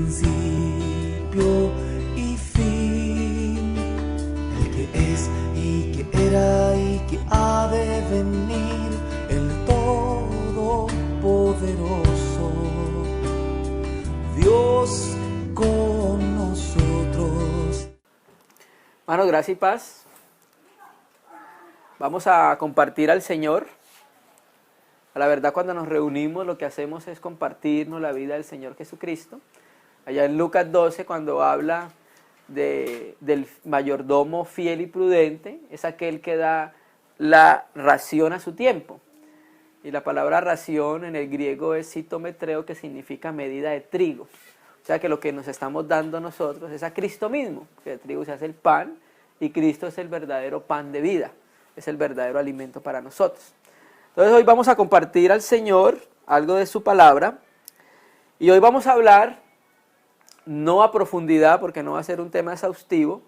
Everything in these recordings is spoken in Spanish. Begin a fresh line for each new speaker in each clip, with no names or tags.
principio y fin, el que es y que era y que ha de venir, el Todopoderoso, Dios con nosotros.
Hermanos, gracia y paz. Vamos a compartir al Señor. A la verdad, cuando nos reunimos, lo que hacemos es compartirnos la vida del Señor Jesucristo. Allá en Lucas 12, cuando habla del mayordomo fiel y prudente, es aquel que da la ración a su tiempo. Y la palabra ración en el griego es citometreo, que significa medida de trigo. O sea que lo que nos estamos dando nosotros es a Cristo mismo, que de trigo se hace el pan, y Cristo es el verdadero pan de vida, es el verdadero alimento para nosotros. Entonces hoy vamos a compartir al Señor algo de su palabra, y hoy vamos a hablar, no a profundidad porque no va a ser un tema exhaustivo,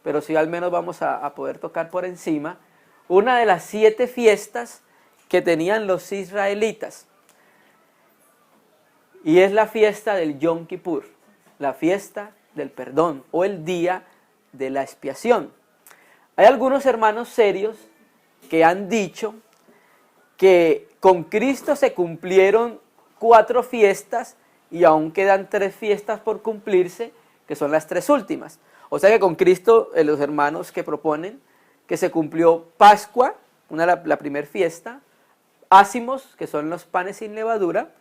pero sí al menos vamos a poder tocar por encima, una de las 7 fiestas que tenían los israelitas, y es la fiesta del Yom Kippur, la fiesta del perdón o el día de la expiación. Hay algunos hermanos serios que han dicho que con Cristo se cumplieron 4 fiestas y aún quedan 3 fiestas por cumplirse, que son las 3 últimas. O sea que con Cristo, los hermanos que proponen que se cumplió Pascua, la primera fiesta, Ácimos, que son los panes sin levadura,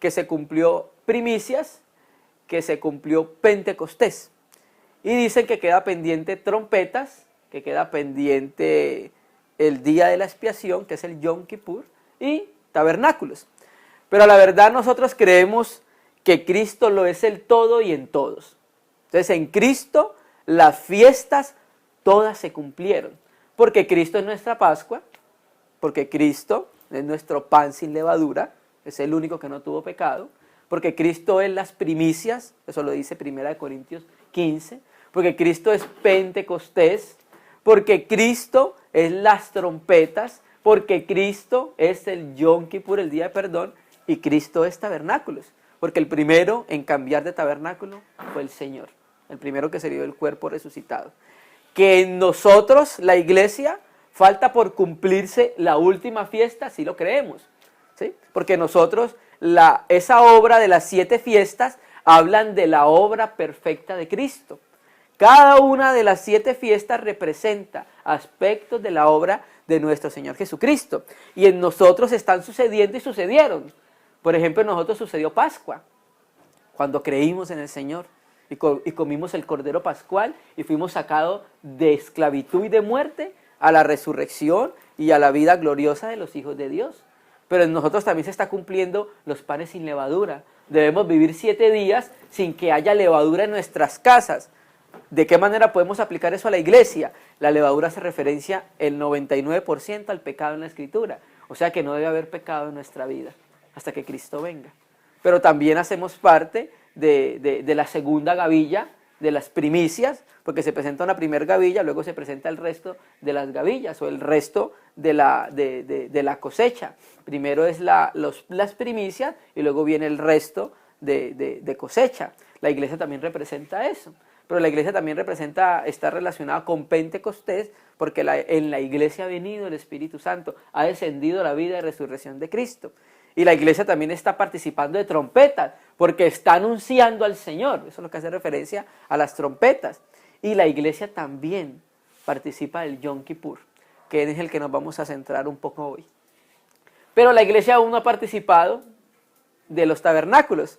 que se cumplió Primicias, que se cumplió Pentecostés. Y dicen que queda pendiente trompetas, que queda pendiente el día de la expiación, que es el Yom Kippur, y tabernáculos. Pero la verdad nosotros creemos que Cristo lo es el todo y en todos. Entonces en Cristo las fiestas todas se cumplieron, porque Cristo es nuestra Pascua, porque Cristo es nuestro pan sin levadura, es el único que no tuvo pecado, porque Cristo es las primicias, eso lo dice 1 Corintios 15, porque Cristo es Pentecostés, porque Cristo es las trompetas, porque Cristo es el Yom Kippur, el día de perdón, y Cristo es tabernáculos, porque el primero en cambiar de tabernáculo fue el Señor, el primero que se dio el cuerpo resucitado. Que en nosotros, la iglesia, falta por cumplirse la última fiesta, sí lo creemos, ¿sí? Porque nosotros, esa obra de las 7 fiestas, hablan de la obra perfecta de Cristo. Cada una de las 7 fiestas representa aspectos de la obra de nuestro Señor Jesucristo. Y en nosotros están sucediendo y sucedieron. Por ejemplo, en nosotros sucedió Pascua, cuando creímos en el Señor y comimos el Cordero Pascual y fuimos sacados de esclavitud y de muerte a la resurrección y a la vida gloriosa de los hijos de Dios. Pero en nosotros también se está cumpliendo los panes sin levadura. Debemos vivir 7 días sin que haya levadura en nuestras casas. ¿De qué manera podemos aplicar eso a la iglesia? La levadura hace referencia el 99% al pecado en la Escritura. O sea que no debe haber pecado en nuestra vida hasta que Cristo venga. Pero también hacemos parte de la segunda gavilla, de las primicias, porque se presenta una primera gavilla, luego se presenta el resto de las gavillas o el resto de la cosecha. Primero es las primicias y luego viene el resto de cosecha. La iglesia también representa eso. Pero la iglesia también está relacionada con Pentecostés, porque en la iglesia ha venido el Espíritu Santo, ha descendido la vida y resurrección de Cristo. Y la iglesia también está participando de trompetas, porque está anunciando al Señor. Eso es lo que hace referencia a las trompetas. Y la iglesia también participa del Yom Kippur, que es el que nos vamos a centrar un poco hoy. Pero la iglesia aún no ha participado de los tabernáculos,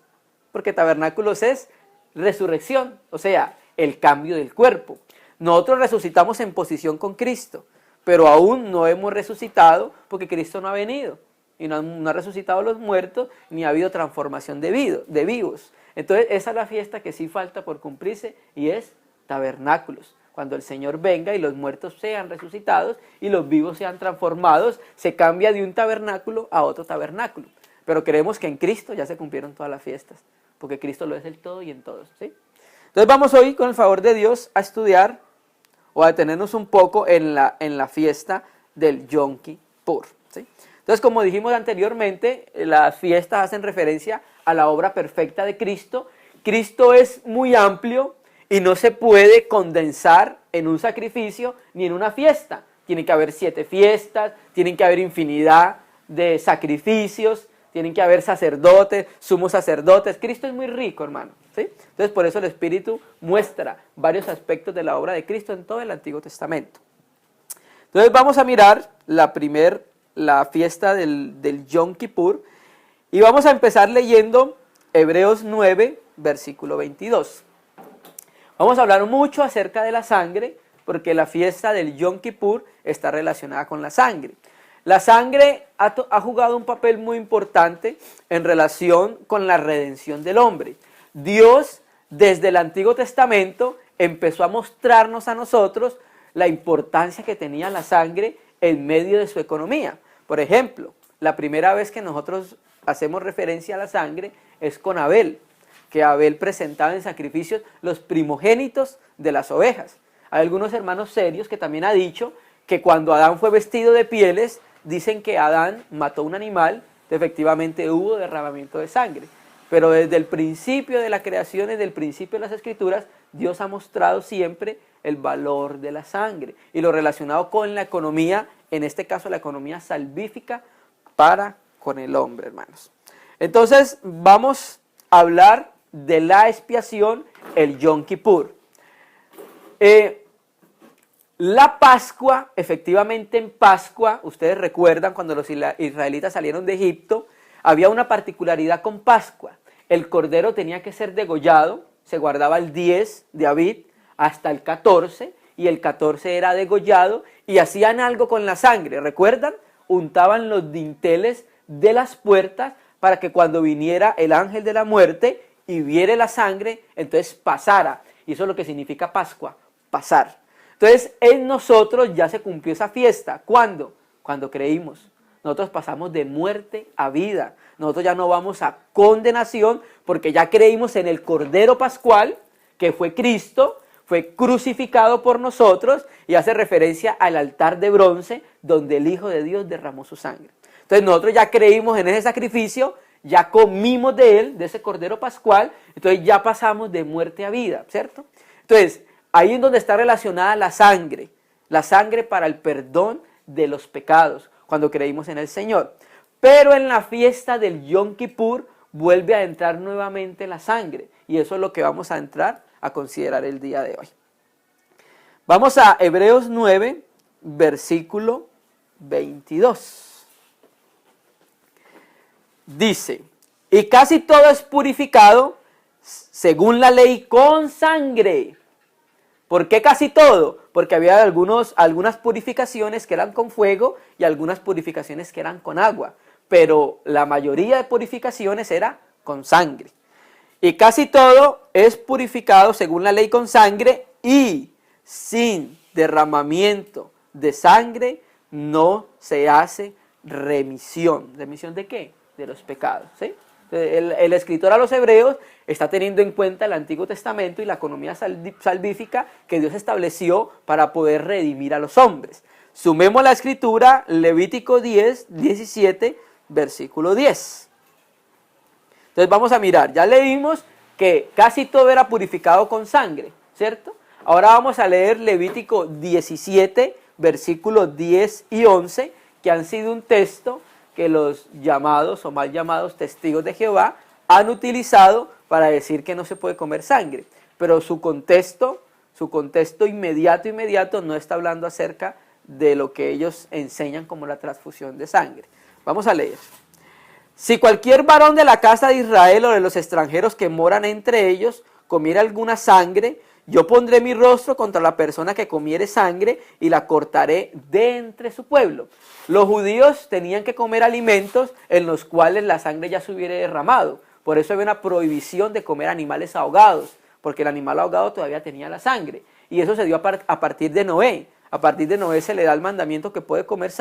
porque tabernáculos es resurrección, o sea, el cambio del cuerpo. Nosotros resucitamos en posición con Cristo, pero aún no hemos resucitado porque Cristo no ha venido y no ha resucitado a los muertos, ni ha habido transformación de vivos. Entonces esa es la fiesta que sí falta por cumplirse y es tabernáculos. Cuando el Señor venga y los muertos sean resucitados y los vivos sean transformados, se cambia de un tabernáculo a otro tabernáculo. Pero creemos que en Cristo ya se cumplieron todas las fiestas, porque Cristo lo es el todo y en todos, ¿sí? Entonces vamos hoy, con el favor de Dios, a estudiar o a detenernos un poco en la fiesta del Yom Kippur, ¿sí? Entonces, como dijimos anteriormente, las fiestas hacen referencia a la obra perfecta de Cristo, Cristo es muy amplio y no se puede condensar en un sacrificio ni en una fiesta. Tiene que haber 7 fiestas, tienen que haber infinidad de sacrificios, tienen que haber sacerdotes, sumos sacerdotes. Cristo es muy rico, hermano, ¿sí? Entonces, por eso el Espíritu muestra varios aspectos de la obra de Cristo en todo el Antiguo Testamento. Entonces, vamos a mirar la fiesta del Yom Kippur y vamos a empezar leyendo Hebreos 9, versículo 22. Vamos a hablar mucho acerca de la sangre, porque la fiesta del Yom Kippur está relacionada con la sangre. La sangre ha jugado un papel muy importante en relación con la redención del hombre. Dios, desde el Antiguo Testamento, empezó a mostrarnos a nosotros la importancia que tenía la sangre en medio de su economía. Por ejemplo, la primera vez que nosotros hacemos referencia a la sangre es con Abel, que Abel presentaba en sacrificios los primogénitos de las ovejas. Hay algunos hermanos serios que también han dicho que cuando Adán fue vestido de pieles, dicen que Adán mató un animal, efectivamente hubo derramamiento de sangre. Pero desde el principio de la creación, desde el principio de las Escrituras, Dios ha mostrado siempre el valor de la sangre y lo relacionado con la economía, en este caso la economía salvífica para con el hombre, hermanos. Entonces vamos a hablar de la expiación, el Yom Kippur. La Pascua, efectivamente en Pascua, ustedes recuerdan cuando los israelitas salieron de Egipto, había una particularidad con Pascua. El cordero tenía que ser degollado, se guardaba el 10 de Abib hasta el 14, y el 14 era degollado, y hacían algo con la sangre, ¿recuerdan? Untaban los dinteles de las puertas para que cuando viniera el ángel de la muerte y viere la sangre, entonces pasara. Y eso es lo que significa Pascua, pasar. Entonces, en nosotros ya se cumplió esa fiesta. ¿Cuándo? Cuando creímos. Nosotros pasamos de muerte a vida. Nosotros ya no vamos a condenación porque ya creímos en el Cordero Pascual, que fue Cristo, fue crucificado por nosotros y hace referencia al altar de bronce donde el Hijo de Dios derramó su sangre. Entonces, nosotros ya creímos en ese sacrificio, ya comimos de él, de ese Cordero Pascual, entonces ya pasamos de muerte a vida, ¿cierto? Entonces, ahí es donde está relacionada la sangre para el perdón de los pecados, cuando creímos en el Señor. Pero en la fiesta del Yom Kippur vuelve a entrar nuevamente la sangre, y eso es lo que vamos a entrar a considerar el día de hoy. Vamos a Hebreos 9, versículo 22. Dice, y casi todo es purificado según la ley con sangre. ¿Por qué casi todo? Porque había algunas purificaciones que eran con fuego y algunas purificaciones que eran con agua. Pero la mayoría de purificaciones era con sangre. Y casi todo es purificado según la ley con sangre, y sin derramamiento de sangre no se hace remisión. ¿Remisión de qué? De los pecados, ¿sí? El escritor a los hebreos está teniendo en cuenta el Antiguo Testamento y la economía salvífica que Dios estableció para poder redimir a los hombres. Sumemos la escritura, Levítico 10, 17, versículo 10. Entonces vamos a mirar, ya leímos que casi todo era purificado con sangre, ¿cierto? Ahora vamos a leer Levítico 17, versículos 10 y 11, que han sido un texto que los llamados o mal llamados testigos de Jehová han utilizado para decir que no se puede comer sangre. Pero su contexto inmediato no está hablando acerca de lo que ellos enseñan como la transfusión de sangre. Vamos a leer. Si cualquier varón de la casa de Israel o de los extranjeros que moran entre ellos comiera alguna sangre, yo pondré mi rostro contra la persona que comiere sangre y la cortaré de entre su pueblo. Los judíos tenían que comer alimentos en los cuales la sangre ya se hubiera derramado. Por eso había una prohibición de comer animales ahogados, porque el animal ahogado todavía tenía la sangre. Y eso se dio a partir de Noé. A partir de Noé se le da el mandamiento que puede comer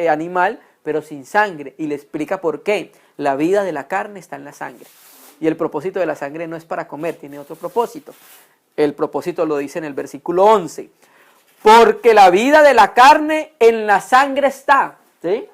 animal, pero sin sangre. Y le explica por qué. La vida de la carne está en la sangre. Y el propósito de la sangre no es para comer, tiene otro propósito. El propósito lo dice en el versículo 11. Porque la vida de la carne en la sangre está, ¿sí?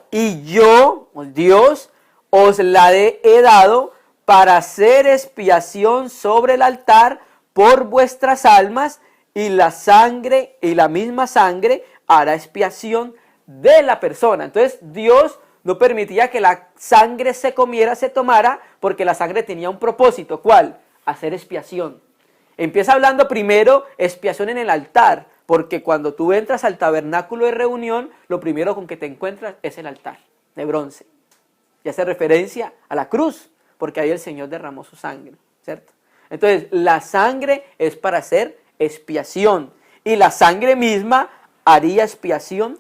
Y yo, Dios, os la he dado para hacer expiación sobre el altar por vuestras almas, y la misma sangre hará expiación de la persona. Entonces Dios no permitía que la sangre se comiera, se tomara, porque la sangre tenía un propósito. ¿Cuál? Hacer expiación. Empieza hablando primero expiación en el altar, porque cuando tú entras al tabernáculo de reunión, lo primero con que te encuentras es el altar de bronce. Y hace referencia a la cruz, porque ahí el Señor derramó su sangre, ¿cierto? Entonces, la sangre es para hacer expiación, y la sangre misma haría expiación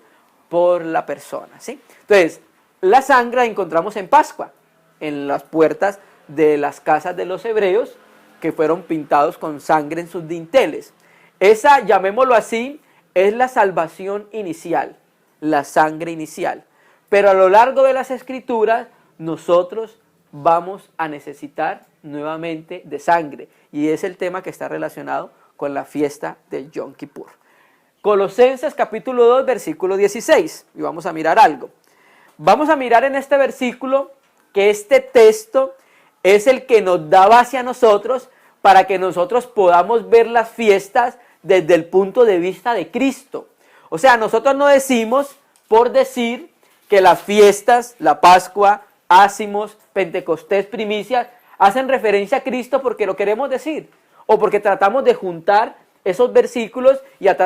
por la persona, ¿sí? Entonces, la sangre la encontramos en Pascua, en las puertas de las casas de los hebreos, que fueron pintados con sangre en sus dinteles. Esa, llamémoslo así, es la salvación inicial, la sangre inicial. Pero a lo largo de las Escrituras, nosotros vamos a necesitar nuevamente de sangre. Y es el tema que está relacionado con la fiesta del Yom Kippur. Colosenses capítulo 2, versículo 16. Y vamos a mirar algo. Vamos a mirar en este versículo que este texto es el que nos da base a nosotros para que nosotros podamos ver las fiestas desde el punto de vista de Cristo. O sea, nosotros no decimos por decir que las fiestas, la Pascua, Ácimos, Pentecostés, primicias, hacen referencia a Cristo porque lo queremos decir, o porque tratamos de juntar esos versículos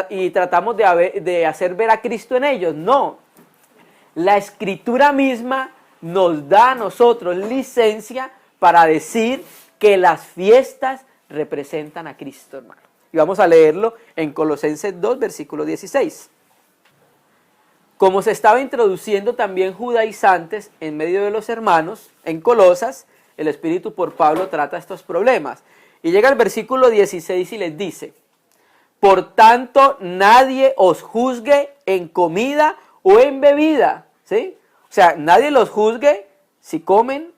y tratamos de hacer ver a Cristo en ellos. No, la Escritura misma nos da a nosotros licencia para decir que las fiestas representan a Cristo, hermano. Y vamos a leerlo en Colosenses 2, versículo 16. Como se estaba introduciendo también judaizantes en medio de los hermanos, en Colosas, el Espíritu por Pablo trata estos problemas. Y llega el versículo 16 y les dice: por tanto, nadie os juzgue en comida o en bebida, ¿sí? O sea, nadie los juzgue si comen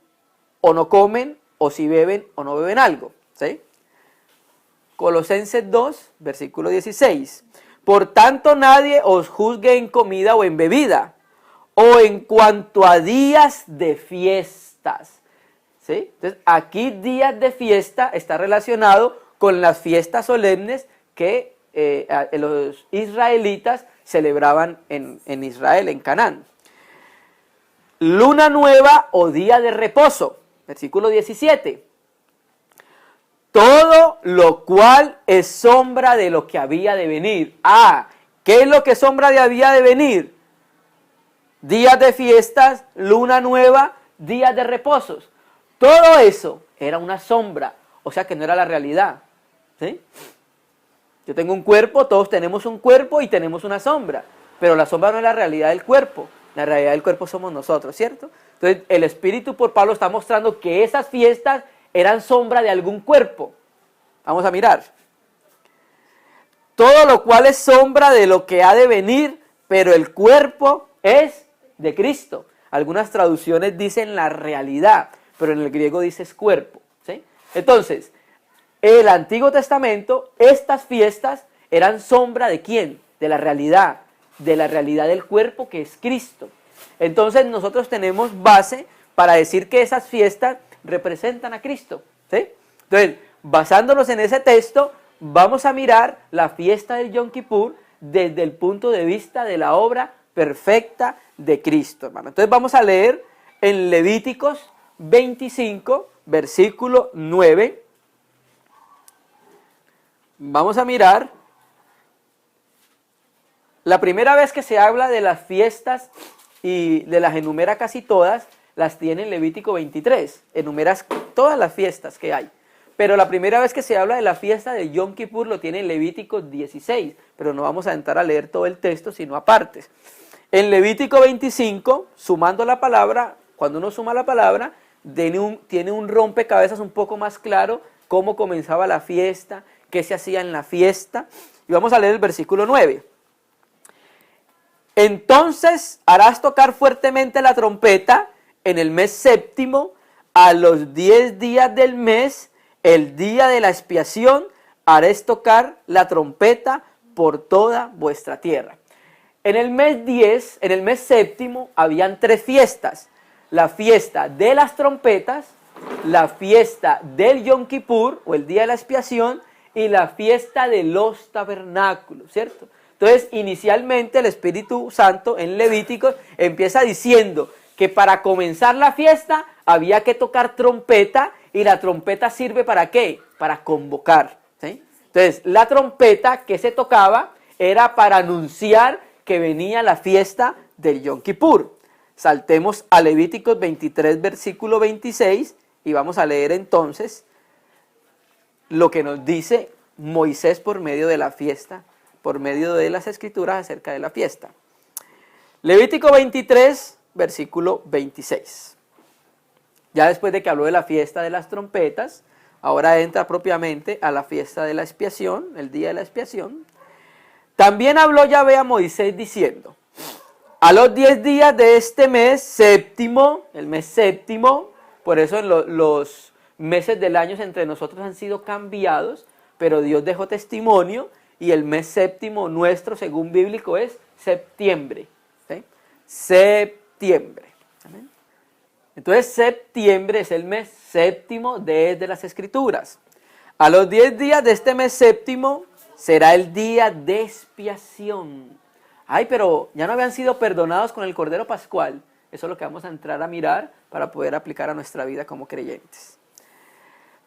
o no comen, o si beben o no beben algo, ¿sí? Colosenses 2, versículo 16. Por tanto, nadie os juzgue en comida o en bebida, o en cuanto a días de fiestas, ¿sí? Entonces, aquí días de fiesta está relacionado con las fiestas solemnes que los israelitas celebraban en Israel, en Canaán. Luna nueva o día de reposo, versículo 17. Todo lo cual es sombra de lo que había de venir. ¿Qué es lo que sombra de había de venir? Días de fiestas, luna nueva, días de reposos. Todo eso era una sombra, o sea que no era la realidad, ¿sí? Yo tengo un cuerpo, todos tenemos un cuerpo y tenemos una sombra, pero la sombra no es la realidad del cuerpo, la realidad del cuerpo somos nosotros, ¿cierto? Entonces el Espíritu por Pablo está mostrando que esas fiestas eran sombra de algún cuerpo. Vamos a mirar. Todo lo cual es sombra de lo que ha de venir, pero el cuerpo es de Cristo. Algunas traducciones dicen la realidad, pero en el griego dice cuerpo, ¿sí? Entonces, el Antiguo Testamento, estas fiestas eran sombra de ¿quién? De la realidad del cuerpo que es Cristo. Entonces nosotros tenemos base para decir que esas fiestas representan a Cristo, ¿sí? Entonces, basándonos en ese texto, vamos a mirar la fiesta del Yom Kippur desde el punto de vista de la obra perfecta de Cristo, hermano. Entonces vamos a leer en Levíticos 25, versículo 9. Vamos a mirar la primera vez que se habla de las fiestas y de las enumera casi todas, las tiene en Levítico 23, enumeras todas las fiestas que hay. Pero la primera vez que se habla de la fiesta de Yom Kippur lo tiene en Levítico 16, pero no vamos a entrar a leer todo el texto, sino aparte. En Levítico 25, sumando la palabra, cuando uno suma la palabra, tiene un rompecabezas un poco más claro, cómo comenzaba la fiesta, qué se hacía en la fiesta. Y vamos a leer el versículo 9. Entonces harás tocar fuertemente la trompeta en el mes séptimo, a los 10 días del mes, el día de la expiación, haréis tocar la trompeta por toda vuestra tierra. En el mes 10, en el mes séptimo, habían 3 fiestas. La fiesta de las trompetas, la fiesta del Yom Kippur, o el día de la expiación, y la fiesta de los tabernáculos, ¿cierto? Entonces, inicialmente el Espíritu Santo en Levíticos empieza diciendo que para comenzar la fiesta había que tocar trompeta, y la trompeta sirve ¿para qué? Para convocar, ¿sí? Entonces, la trompeta que se tocaba era para anunciar que venía la fiesta del Yom Kippur. Saltemos a Levíticos 23, versículo 26, y vamos a leer entonces lo que nos dice Moisés por medio de la fiesta, por medio de las escrituras acerca de la fiesta. Levítico 23, versículo 26. Ya después de que habló de la fiesta de las trompetas, ahora entra propiamente a la fiesta de la expiación, el día de la expiación. También habló Yahvé a Moisés diciendo: a los 10 días de este mes séptimo, el mes séptimo, por eso los meses del año entre nosotros han sido cambiados, pero Dios dejó testimonio, y el mes séptimo nuestro, según bíblico, es septiembre. ¿Sí? Septiembre. ¿Amén? Entonces, septiembre es el mes séptimo desde las Escrituras. A los 10 días de este mes séptimo será el día de expiación. Ay, pero ya no habían sido perdonados con el Cordero Pascual. Eso es lo que vamos a entrar a mirar para poder aplicar a nuestra vida como creyentes.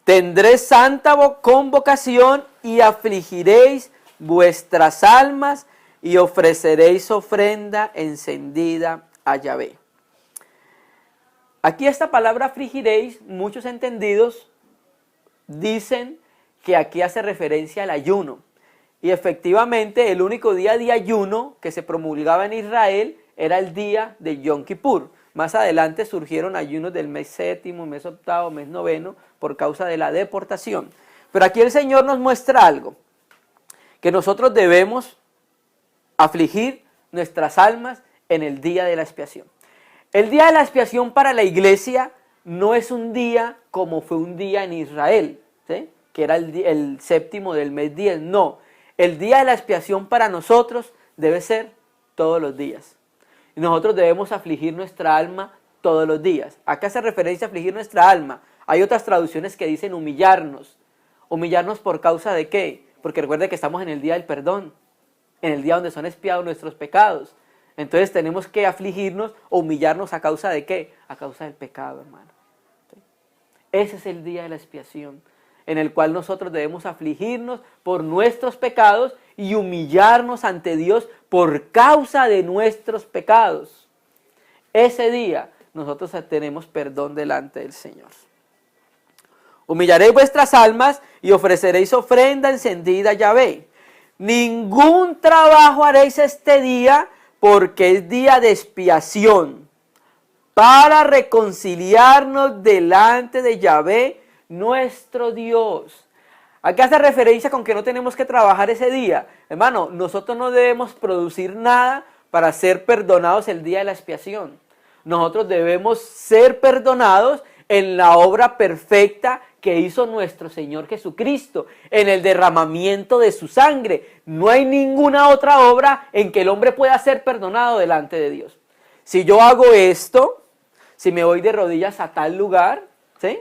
Tendré santa convocación y afligiréis vuestras almas y ofreceréis ofrenda encendida a Yahvé. Aquí esta palabra afligiréis, muchos entendidos dicen que aquí hace referencia al ayuno. Y efectivamente el único día de ayuno que se promulgaba en Israel era el día de Yom Kippur. Más adelante surgieron ayunos del mes séptimo, mes octavo, mes noveno, por causa de la deportación. Pero aquí el Señor nos muestra algo, que nosotros debemos afligir nuestras almas en el día de la expiación. El día de la expiación para la iglesia no es un día como fue un día en Israel, ¿sí? Que era el séptimo del mes 10, no. El día de la expiación para nosotros debe ser todos los días. Y nosotros debemos afligir nuestra alma todos los días. Acá hace referencia a afligir nuestra alma. Hay otras traducciones que dicen humillarnos. ¿Humillarnos por causa de qué? Porque recuerde que estamos en el día del perdón, en el día donde son expiados nuestros pecados. Entonces tenemos que afligirnos o humillarnos a causa de qué? A causa del pecado, hermano. ¿Sí? Ese es el día de la expiación, en el cual nosotros debemos afligirnos por nuestros pecados y humillarnos ante Dios por causa de nuestros pecados. Ese día nosotros tenemos perdón delante del Señor. Humillaréis vuestras almas y ofreceréis ofrenda encendida a Yahvé. Ningún trabajo haréis este día, porque es día de expiación, para reconciliarnos delante de Yahvé, nuestro Dios. Acá hace referencia con que no tenemos que trabajar ese día. Hermano, nosotros no debemos producir nada para ser perdonados el día de la expiación. Nosotros debemos ser perdonados en la obra perfecta que hizo nuestro Señor Jesucristo, en el derramamiento de su sangre. No hay ninguna otra obra en que el hombre pueda ser perdonado delante de Dios. Si yo hago esto, si me voy de rodillas a tal lugar, ¿sí?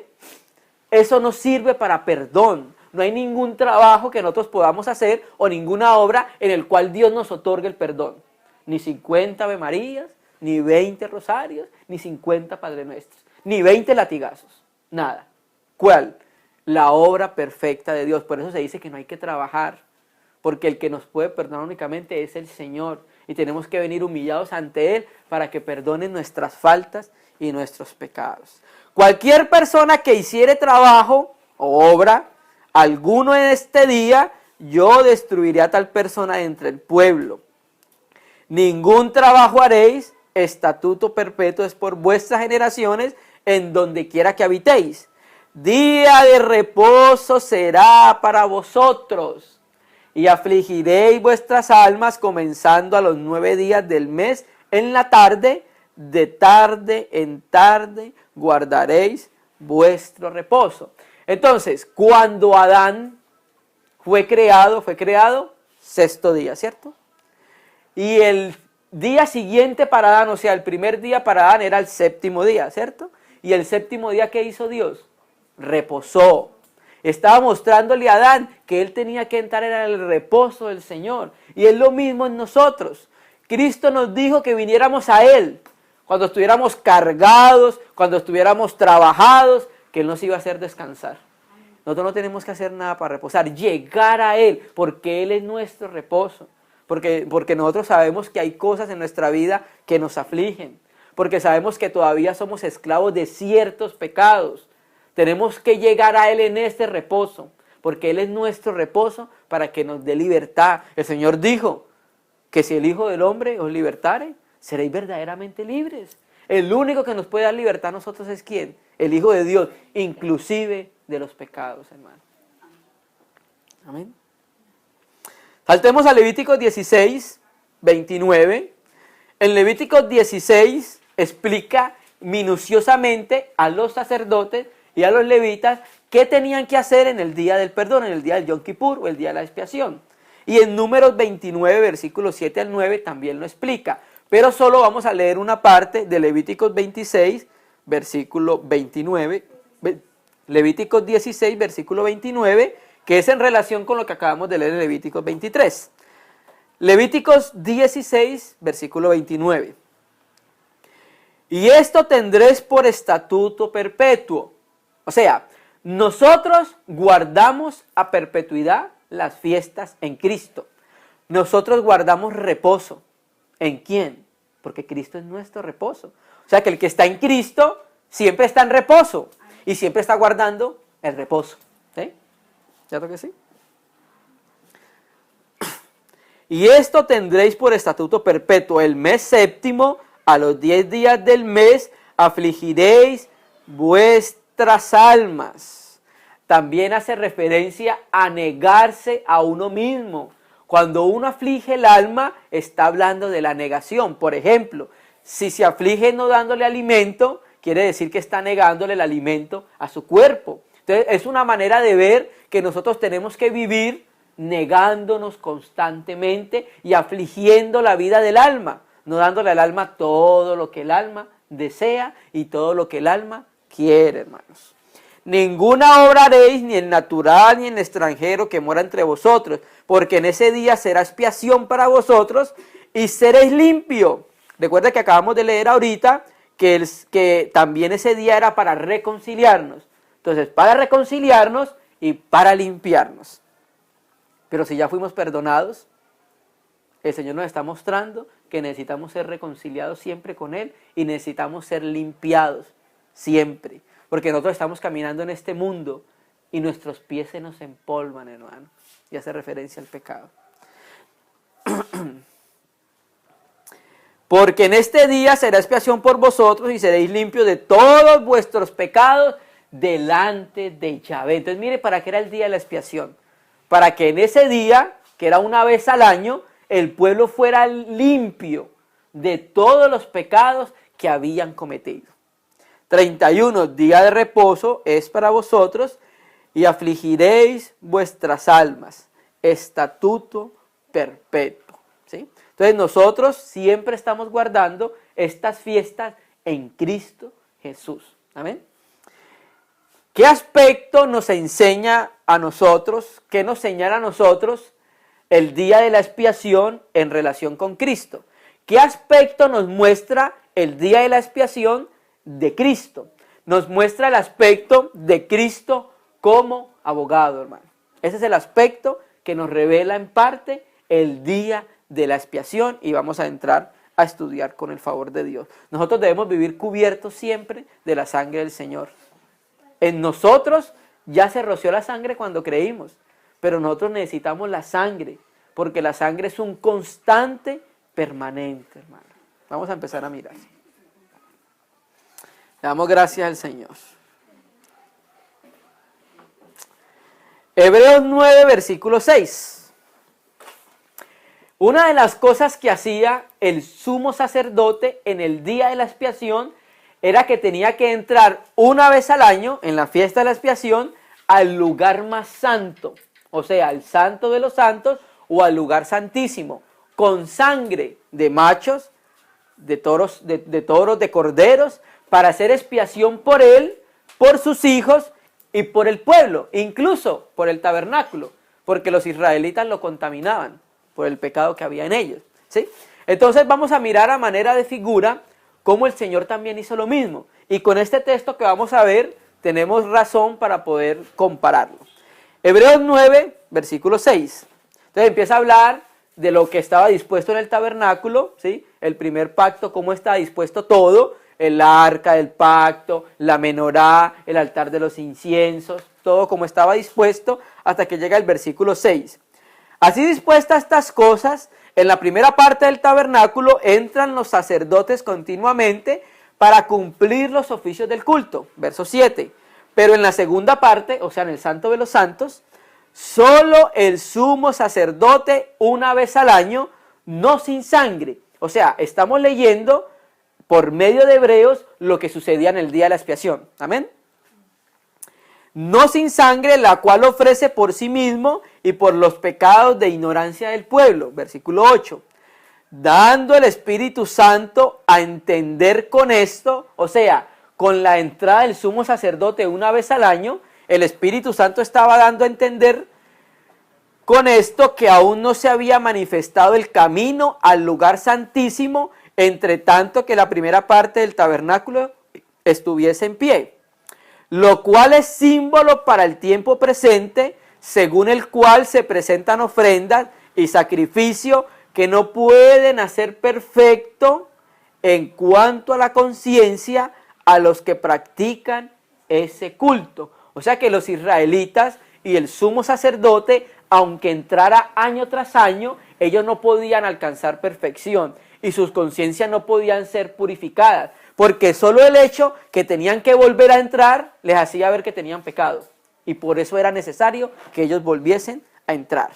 Eso no sirve para perdón. No hay ningún trabajo que nosotros podamos hacer o ninguna obra en el cual Dios nos otorgue el perdón. Ni 50 Ave Marías, ni 20 rosarios, ni 50 Padre Nuestros, ni 20 latigazos. Nada. ¿Cuál? La obra perfecta de Dios. Por eso se dice que no hay que trabajar, porque el que nos puede perdonar únicamente es el Señor. Y tenemos que venir humillados ante Él para que perdone nuestras faltas y nuestros pecados. Cualquier persona que hiciere trabajo o obra alguno en este día, yo destruiré a tal persona entre el pueblo. Ningún trabajo haréis, estatuto perpetuo es por vuestras generaciones, en donde quiera que habitéis. Día de reposo será para vosotros, y afligiréis vuestras almas comenzando a los 9 días del mes en la tarde, de tarde en tarde guardaréis vuestro reposo. Entonces, cuando Adán fue creado sexto día, ¿cierto? Y el día siguiente para Adán, o sea, el primer día para Adán era el séptimo día, ¿cierto? Y el séptimo día, ¿qué hizo Dios? reposó. Estaba mostrándole a Adán que él tenía que entrar en el reposo del Señor. Y es lo mismo en nosotros. Cristo nos dijo que viniéramos a Él cuando estuviéramos cargados, cuando estuviéramos trabajados, que Él nos iba a hacer descansar. Nosotros no tenemos que hacer nada para reposar, llegar a Él, porque Él es nuestro reposo. Porque nosotros sabemos que hay cosas en nuestra vida que nos afligen, porque sabemos que todavía somos esclavos de ciertos pecados. Tenemos que llegar a Él en este reposo, porque Él es nuestro reposo para que nos dé libertad. El Señor dijo que si el Hijo del Hombre os libertare, seréis verdaderamente libres. El único que nos puede dar libertad a nosotros es ¿quién? El Hijo de Dios, inclusive de los pecados, hermano. Amén. Saltemos a Levítico 16, 29. En Levítico 16 explica minuciosamente a los sacerdotes y a los levitas qué tenían que hacer en el día del perdón, en el día del Yom Kippur o el día de la expiación. Y en Números 29, versículos 7 al 9 también lo explica. Pero solo vamos a leer una parte de Levíticos 26, versículo 29. Levíticos 16, versículo 29, que es en relación con lo que acabamos de leer en Levíticos 23. Levíticos 16, versículo 29. Y esto tendréis por estatuto perpetuo. O sea, nosotros guardamos a perpetuidad las fiestas en Cristo. Nosotros guardamos reposo. ¿En quién? Porque Cristo es nuestro reposo. O sea que el que está en Cristo siempre está en reposo y siempre está guardando el reposo. ¿Sí? ¿Cierto que sí? Y esto tendréis por estatuto perpetuo. El mes séptimo, a los 10 días del mes, afligiréis vuestras almas. También hace referencia a negarse a uno mismo. Cuando uno aflige el alma, está hablando de la negación. Por ejemplo, si se aflige no dándole alimento, quiere decir que está negándole el alimento a su cuerpo. Entonces, es una manera de ver que nosotros tenemos que vivir negándonos constantemente y afligiendo la vida del alma, no dándole al alma todo lo que el alma desea y todo lo que el alma quiere, hermanos. Ninguna obra haréis, ni en natural ni en extranjero que mora entre vosotros, porque en ese día será expiación para vosotros y seréis limpios. Recuerda que acabamos de leer ahorita que también ese día era para reconciliarnos. Entonces, para reconciliarnos y para limpiarnos. Pero si ya fuimos perdonados, el Señor nos está mostrando que necesitamos ser reconciliados siempre con Él y necesitamos ser limpiados siempre. Porque nosotros estamos caminando en este mundo y nuestros pies se nos empolvan, hermano. Y hace referencia al pecado. Porque en este día será expiación por vosotros y seréis limpios de todos vuestros pecados delante de Yahvé. Entonces mire, ¿para qué era el día de la expiación? Para que en ese día, que era una vez al año, el pueblo fuera limpio de todos los pecados que habían cometido. 31, día de reposo es para vosotros y afligiréis vuestras almas. Estatuto perpetuo. ¿Sí? Entonces nosotros siempre estamos guardando estas fiestas en Cristo Jesús. Amén. ¿Qué aspecto nos enseña a nosotros, qué nos señala a nosotros el día de la expiación en relación con Cristo? ¿Qué aspecto nos muestra el día de la expiación de Cristo? Nos muestra el aspecto de Cristo como abogado, hermano. Ese es el aspecto que nos revela en parte el día de la expiación y vamos a entrar a estudiar con el favor de Dios. Nosotros debemos vivir cubiertos siempre de la sangre del Señor. En nosotros ya se roció la sangre cuando creímos, pero nosotros necesitamos la sangre, porque la sangre es un constante permanente, hermano. Vamos a empezar a mirar. Le damos gracias al Señor. Hebreos 9, versículo 6. Una de las cosas que hacía el sumo sacerdote en el día de la expiación era que tenía que entrar una vez al año, en la fiesta de la expiación, al lugar más santo, o sea, al santo de los santos o al lugar santísimo, con sangre de machos, de toros, de corderos, para hacer expiación por él, por sus hijos y por el pueblo, incluso por el tabernáculo, porque los israelitas lo contaminaban por el pecado que había en ellos, ¿sí? Entonces vamos a mirar a manera de figura cómo el Señor también hizo lo mismo. Y con este texto que vamos a ver, tenemos razón para poder compararlo. Hebreos 9, versículo 6. Entonces empieza a hablar de lo que estaba dispuesto en el tabernáculo, ¿sí? El primer pacto, cómo está dispuesto todo, el arca del pacto, la menorá, el altar de los inciensos, todo como estaba dispuesto, hasta que llega el versículo 6. Así dispuestas estas cosas, en la primera parte del tabernáculo entran los sacerdotes continuamente para cumplir los oficios del culto, verso 7. Pero en la segunda parte, o sea, en el Santo de los Santos, solo el sumo sacerdote una vez al año, no sin sangre. O sea, estamos leyendo por medio de Hebreos lo que sucedía en el día de la expiación. Amén. No sin sangre, la cual ofrece por sí mismo y por los pecados de ignorancia del pueblo. Versículo 8. Dando el Espíritu Santo a entender con esto, o sea, con la entrada del sumo sacerdote una vez al año, el Espíritu Santo estaba dando a entender con esto que aún no se había manifestado el camino al lugar santísimo, entre tanto que la primera parte del tabernáculo estuviese en pie. Lo cual es símbolo para el tiempo presente, según el cual se presentan ofrendas y sacrificios que no pueden hacer perfecto en cuanto a la conciencia a los que practican ese culto. O sea que los israelitas y el sumo sacerdote, aunque entrara año tras año, ellos no podían alcanzar perfección y sus conciencias no podían ser purificadas, porque solo el hecho que tenían que volver a entrar les hacía ver que tenían pecado, y por eso era necesario que ellos volviesen a entrar.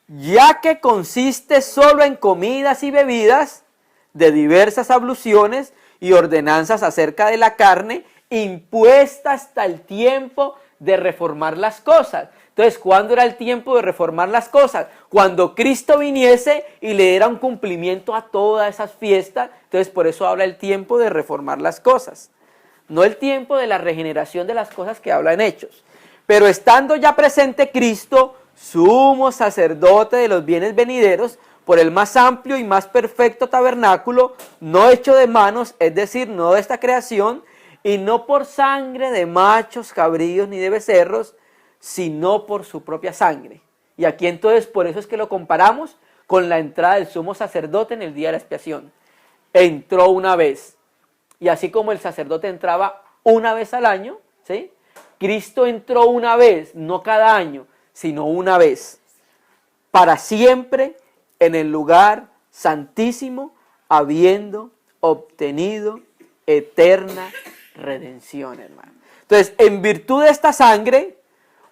Ya que consiste solo en comidas y bebidas de diversas abluciones y ordenanzas acerca de la carne, impuesta hasta el tiempo de reformar las cosas. Entonces, ¿cuándo era el tiempo de reformar las cosas? Cuando Cristo viniese y le diera un cumplimiento a todas esas fiestas. Entonces, por eso habla el tiempo de reformar las cosas. No el tiempo de la regeneración de las cosas que habla en Hechos. Pero estando ya presente Cristo, sumo sacerdote de los bienes venideros, por el más amplio y más perfecto tabernáculo, no hecho de manos, es decir, no de esta creación, y no por sangre de machos, cabríos ni de becerros, sino por su propia sangre. Y aquí entonces por eso es que lo comparamos con la entrada del sumo sacerdote en el día de la expiación. Entró una vez, y así como el sacerdote entraba una vez al año, ¿sí? Cristo entró una vez, no cada año, sino una vez, para siempre en el lugar santísimo, habiendo obtenido eterna redención, hermano. Entonces, en virtud de esta sangre,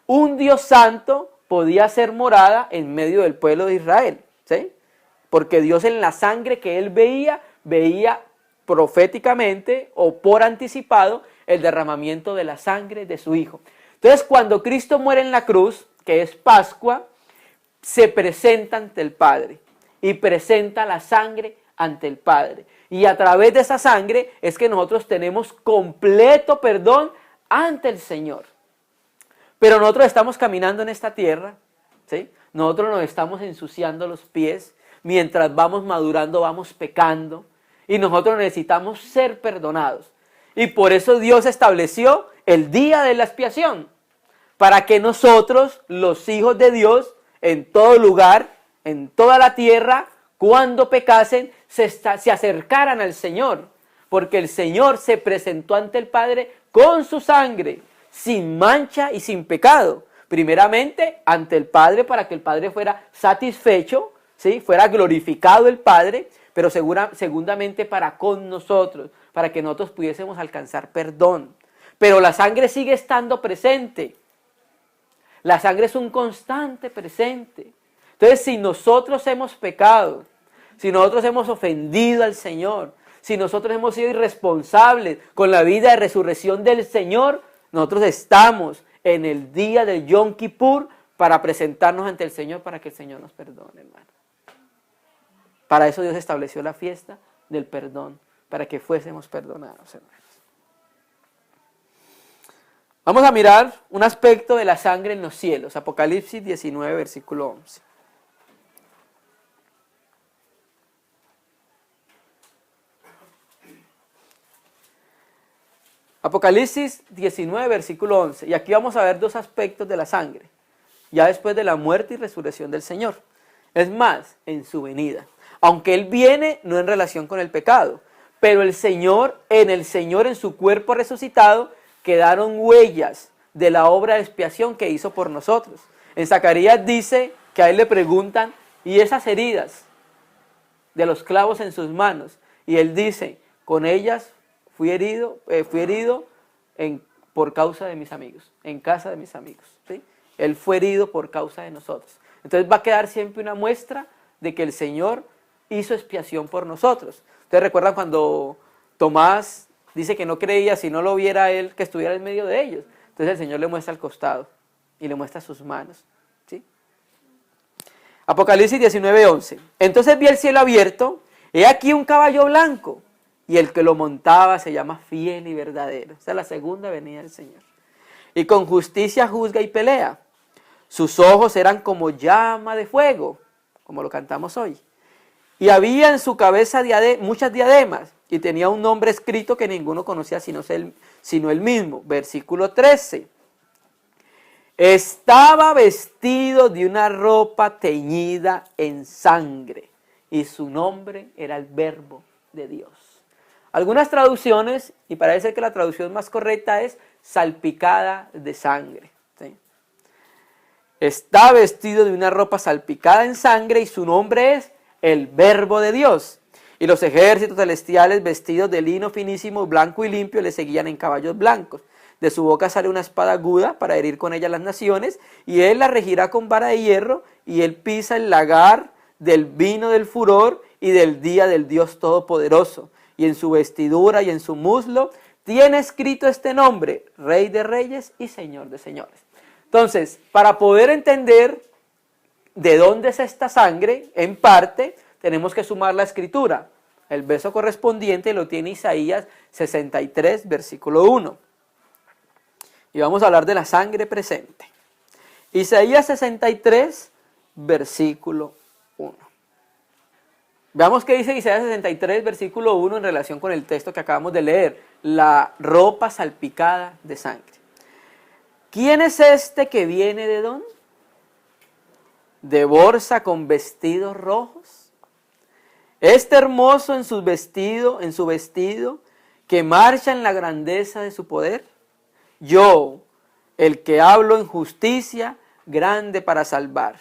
un Dios santo podía ser morada en medio del pueblo de Israel, ¿sí? Porque Dios en la sangre que él veía proféticamente o por anticipado el derramamiento de la sangre de su Hijo. Entonces, cuando Cristo muere en la cruz, que es Pascua, se presenta ante el Padre y presenta la sangre ante el Padre. Y a través de esa sangre es que nosotros tenemos completo perdón ante el Señor. Pero nosotros estamos caminando en esta tierra, ¿sí? Nosotros nos estamos ensuciando los pies, mientras vamos madurando vamos pecando, y nosotros necesitamos ser perdonados. Y por eso Dios estableció el día de la expiación, para que nosotros, los hijos de Dios, en todo lugar, en toda la tierra, cuando pecasen, se acercaran al Señor, porque el Señor se presentó ante el Padre con su sangre, sin mancha y sin pecado. Primeramente, ante el Padre, para que el Padre fuera satisfecho, ¿sí? Fuera glorificado el Padre, pero segundamente para con nosotros, para que nosotros pudiésemos alcanzar perdón. Pero la sangre sigue estando presente. La sangre es un constante presente. Entonces, si nosotros hemos pecado, si nosotros hemos ofendido al Señor, si nosotros hemos sido irresponsables con la vida de resurrección del Señor, nosotros estamos en el día del Yom Kippur para presentarnos ante el Señor para que el Señor nos perdone, hermano. Para eso Dios estableció la fiesta del perdón, para que fuésemos perdonados, hermanos. Vamos a mirar un aspecto de la sangre en los cielos. Apocalipsis 19, versículo 11. Apocalipsis 19, versículo 11. Y aquí vamos a ver dos aspectos de la sangre, ya después de la muerte y resurrección del Señor. Es más, en su venida. Aunque Él viene, no en relación con el pecado, pero el Señor, en su cuerpo resucitado, quedaron huellas de la obra de expiación que hizo por nosotros. En Zacarías dice que a Él le preguntan, ¿y esas heridas de los clavos en sus manos? Y Él dice, con ellas fui herido por causa de mis amigos, en casa de mis amigos. ¿Sí? Él fue herido por causa de nosotros. Entonces va a quedar siempre una muestra de que el Señor hizo expiación por nosotros. Ustedes recuerdan cuando Tomás dice que no creía si no lo viera él, que estuviera en medio de ellos. Entonces el Señor le muestra el costado y le muestra sus manos. ¿Sí? Apocalipsis 19, 11. Entonces vi el cielo abierto, he aquí un caballo blanco, y el que lo montaba se llama Fiel y Verdadero. Esa es la segunda venida del Señor. Y con justicia juzga y pelea. Sus ojos eran como llama de fuego, como lo cantamos hoy. Y había en su cabeza muchas diademas, y tenía un nombre escrito que ninguno conocía sino él mismo. Versículo 13. Estaba vestido de una ropa teñida en sangre, y su nombre era el Verbo de Dios. Algunas traducciones, y parece que la traducción más correcta es salpicada de sangre. ¿Sí? Está vestido de una ropa salpicada en sangre y su nombre es el Verbo de Dios. Y los ejércitos celestiales vestidos de lino finísimo, blanco y limpio le seguían en caballos blancos. De su boca sale una espada aguda para herir con ella las naciones, y él la regirá con vara de hierro, y él pisa el lagar del vino del furor y del día del Dios Todopoderoso. Y en su vestidura y en su muslo tiene escrito este nombre, Rey de Reyes y Señor de Señores. Entonces, para poder entender de dónde es esta sangre, en parte, tenemos que sumar la escritura. El verso correspondiente lo tiene Isaías 63, versículo 1. Y vamos a hablar de la sangre presente. Isaías 63, versículo 1. Veamos qué dice Isaías 63, versículo 1 en relación con el texto que acabamos de leer. La ropa salpicada de sangre. ¿Quién es este que viene de dónde? De bolsa con vestidos rojos. Este hermoso en su vestido, que marcha en la grandeza de su poder. Yo, el que hablo en justicia, grande para salvar.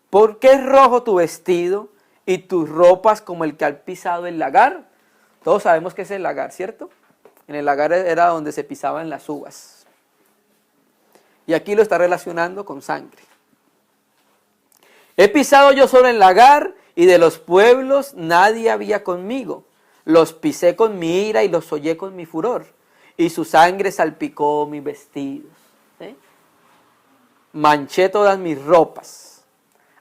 ¿Por qué es rojo tu vestido y tus ropas como el que ha pisado el lagar? Todos sabemos que es el lagar, ¿cierto? En el lagar era donde se pisaban las uvas. Y aquí lo está relacionando con sangre. He pisado yo sobre el lagar, y de los pueblos nadie había conmigo. Los pisé con mi ira y los hollé con mi furor, y su sangre salpicó mis vestidos. ¿Sí? Manché todas mis ropas.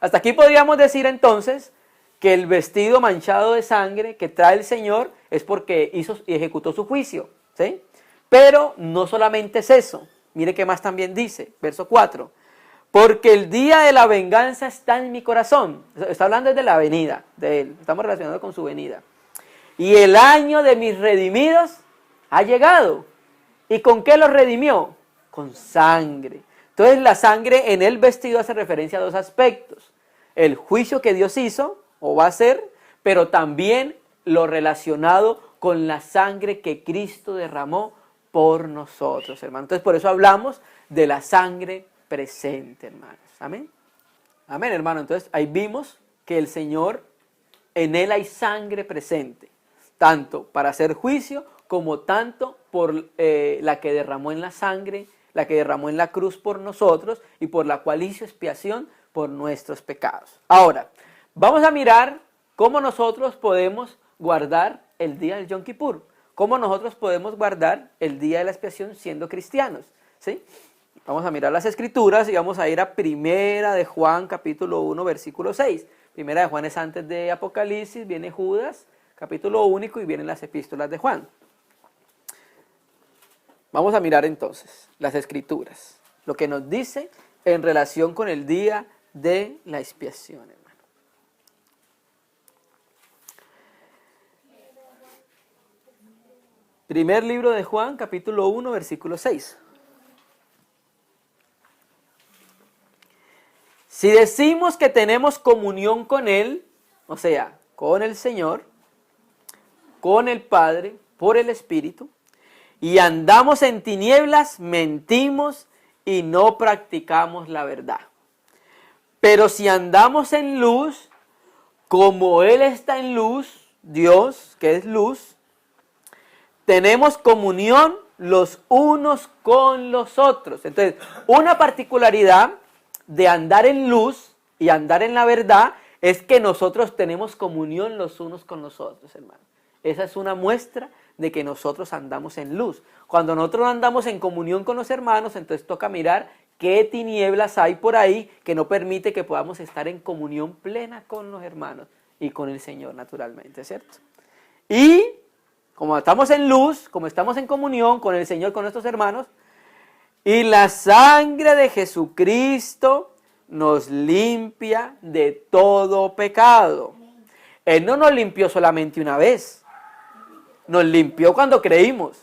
Hasta aquí podríamos decir entonces que el vestido manchado de sangre que trae el Señor es porque hizo y ejecutó su juicio. ¿Sí? Pero no solamente es eso. Mire qué más también dice, verso 4. Porque el día de la venganza está en mi corazón. Está hablando de la venida de Él. Estamos relacionados con su venida. Y el año de mis redimidos ha llegado. ¿Y con qué los redimió? Con sangre. Entonces la sangre en el vestido hace referencia a dos aspectos. El juicio que Dios hizo, o va a hacer, pero también lo relacionado con la sangre que Cristo derramó por nosotros, hermanos. Entonces por eso hablamos de la sangre presente, hermanos. Amén. Amén, hermano. Entonces ahí vimos que el Señor, en Él hay sangre presente, tanto para hacer juicio como tanto por la que derramó en la sangre, la que derramó en la cruz por nosotros y por la cual hizo expiación por nuestros pecados. Ahora, vamos a mirar cómo nosotros podemos guardar el día del Yom Kippur, cómo nosotros podemos guardar el día de la expiación siendo cristianos, ¿sí? Vamos a mirar las escrituras y vamos a ir a Primera de Juan, capítulo 1, versículo 6. Primera de Juan es antes de Apocalipsis, viene Judas, capítulo único, y vienen las epístolas de Juan. Vamos a mirar entonces las Escrituras, lo que nos dice en relación con el día de la expiación, hermano. Primer libro de Juan, capítulo 1, versículo 6. Si decimos que tenemos comunión con Él, o sea, con el Señor, con el Padre, por el Espíritu, y andamos en tinieblas, mentimos y no practicamos la verdad. Pero si andamos en luz, como Él está en luz, Dios, que es luz, tenemos comunión los unos con los otros. Entonces, una particularidad de andar en luz y andar en la verdad es que nosotros tenemos comunión los unos con los otros, hermano. Esa es una muestra de que nosotros andamos en luz. Cuando nosotros andamos en comunión con los hermanos, entonces toca mirar qué tinieblas hay por ahí que no permite que podamos estar en comunión plena con los hermanos y con el Señor, naturalmente, ¿cierto? Y como estamos en luz, como estamos en comunión con el Señor, con nuestros hermanos, y la sangre de Jesucristo nos limpia de todo pecado. Él no nos limpió solamente una vez, nos limpió cuando creímos,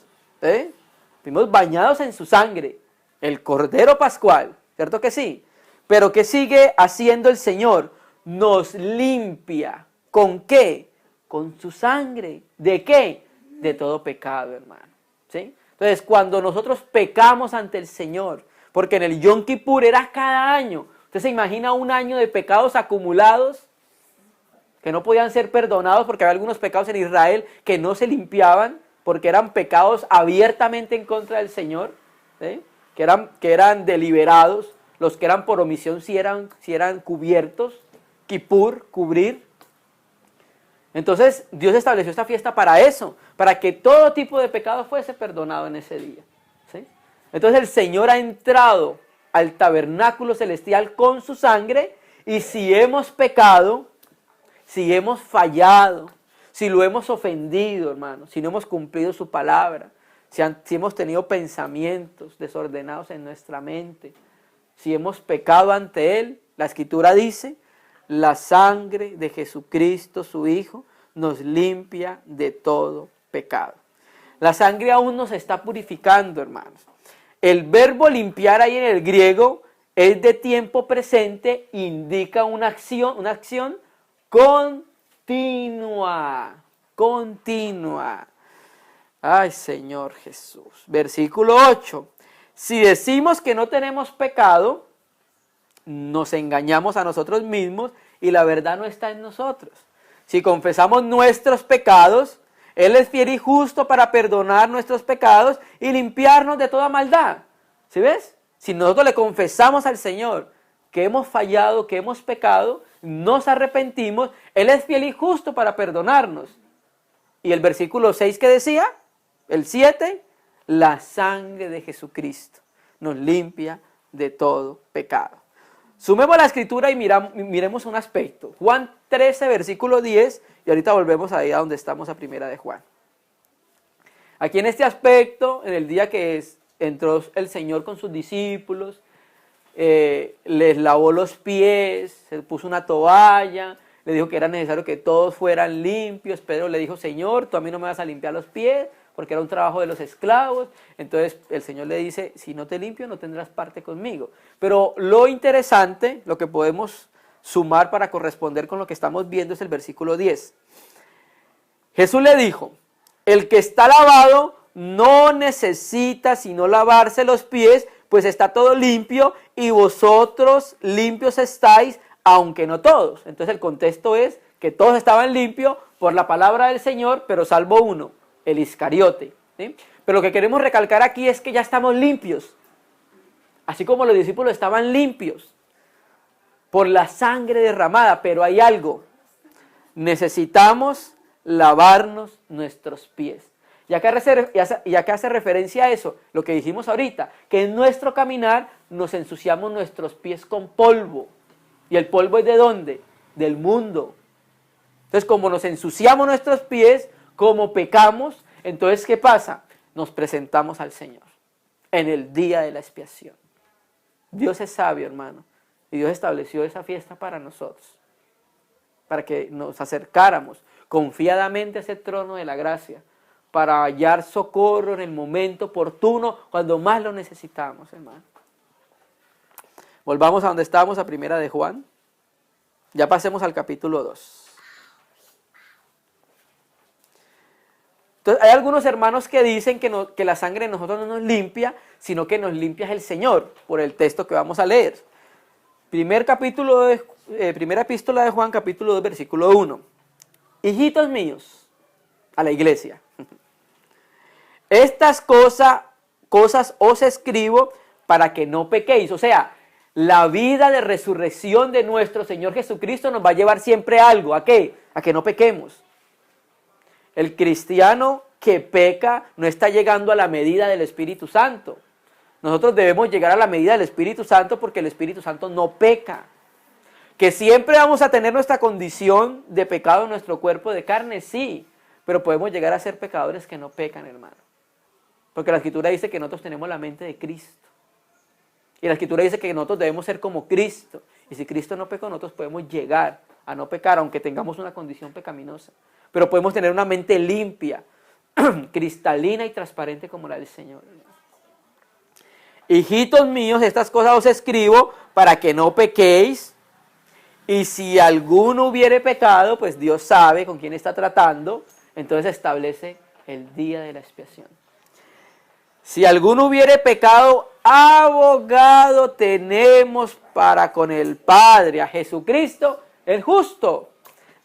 fuimos bañados en su sangre, el Cordero Pascual, ¿cierto que sí? Pero ¿qué sigue haciendo el Señor? Nos limpia, ¿con qué? Con su sangre, ¿de qué? De todo pecado, hermano, ¿sí? Entonces, cuando nosotros pecamos ante el Señor, porque en el Yom Kippur era cada año, ¿usted se imagina un año de pecados acumulados que no podían ser perdonados porque había algunos pecados en Israel que no se limpiaban porque eran pecados abiertamente en contra del Señor, ¿sí? que eran deliberados, los que eran por omisión si eran cubiertos, Kippur, cubrir? Entonces Dios estableció esta fiesta para eso, para que todo tipo de pecado fuese perdonado en ese día, ¿sí? Entonces el Señor ha entrado al tabernáculo celestial con su sangre, y si hemos pecado, si hemos fallado, si lo hemos ofendido, hermano, si no hemos cumplido su palabra, si hemos tenido pensamientos desordenados en nuestra mente, si hemos pecado ante Él, la Escritura dice: la sangre de Jesucristo, su Hijo, nos limpia de todo pecado. La sangre aún nos está purificando, hermanos. El verbo limpiar ahí en el griego es de tiempo presente, indica una acción continua. Ay, Señor Jesús. Versículo 8. Si decimos que no tenemos pecado, nos engañamos a nosotros mismos y la verdad no está en nosotros. Si confesamos nuestros pecados, Él es fiel y justo para perdonar nuestros pecados y limpiarnos de toda maldad. ¿Sí ves? Si nosotros le confesamos al Señor que hemos fallado, que hemos pecado, nos arrepentimos, Él es fiel y justo para perdonarnos. Y el versículo 6 que decía, el 7, la sangre de Jesucristo nos limpia de todo pecado. Sumemos la Escritura y miremos un aspecto. Juan 13, versículo 10, y ahorita volvemos ahí a donde estamos a primera de Juan. Aquí en este aspecto, en el día que entró el Señor con sus discípulos, les lavó los pies, se puso una toalla, le dijo que era necesario que todos fueran limpios. Pedro le dijo: Señor, tú a mí no me vas a limpiar los pies, porque era un trabajo de los esclavos. Entonces el Señor le dice: si no te limpio, no tendrás parte conmigo. Pero lo interesante, lo que podemos sumar para corresponder con lo que estamos viendo, es el versículo 10. Jesús le dijo: el que está lavado no necesita sino lavarse los pies, pues está todo limpio, y vosotros limpios estáis, aunque no todos. Entonces el contexto es que todos estaban limpios por la palabra del Señor, pero salvo uno, el Iscariote, ¿sí? Pero lo que queremos recalcar aquí es que ya estamos limpios, así como los discípulos estaban limpios por la sangre derramada. Pero hay algo: necesitamos lavarnos nuestros pies. Y acá hace referencia a eso, lo que dijimos ahorita, que en nuestro caminar nos ensuciamos nuestros pies con polvo. ¿Y el polvo es de dónde? Del mundo. Entonces, como nos ensuciamos nuestros pies, como pecamos, entonces, ¿qué pasa? Nos presentamos al Señor. en el día de la expiación. Dios es sabio, hermano, y Dios estableció esa fiesta para nosotros, para que nos acercáramos confiadamente a ese trono de la gracia, para hallar socorro en el momento oportuno, cuando más lo necesitamos, hermano. Volvamos a donde estábamos, a Primera de Juan. Ya pasemos al capítulo 2. Entonces, hay algunos hermanos que dicen que la sangre de nosotros no nos limpia, sino que nos limpia el Señor, por el texto que vamos a leer. Primera epístola de Juan, capítulo 2, versículo 1. Hijitos míos, a la iglesia, estas cosas os escribo para que no pequéis. O sea, la vida de resurrección de nuestro Señor Jesucristo nos va a llevar siempre a algo. ¿A qué? A que no pequemos. El cristiano que peca no está llegando a la medida del Espíritu Santo. Nosotros debemos llegar a la medida del Espíritu Santo porque el Espíritu Santo no peca. Que siempre vamos a tener nuestra condición de pecado en nuestro cuerpo de carne, sí. Pero podemos llegar a ser pecadores que no pecan, hermano. Porque la Escritura dice que nosotros tenemos la mente de Cristo. Y la Escritura dice que nosotros debemos ser como Cristo. Y si Cristo no pecó, nosotros podemos llegar a no pecar, aunque tengamos una condición pecaminosa. Pero podemos tener una mente limpia, cristalina y transparente como la del Señor. Hijitos míos, estas cosas os escribo para que no pequéis. Y si alguno hubiere pecado, pues Dios sabe con quién está tratando. Entonces establece el día de la expiación. Si alguno hubiere pecado, abogado tenemos para con el Padre, a Jesucristo, el justo.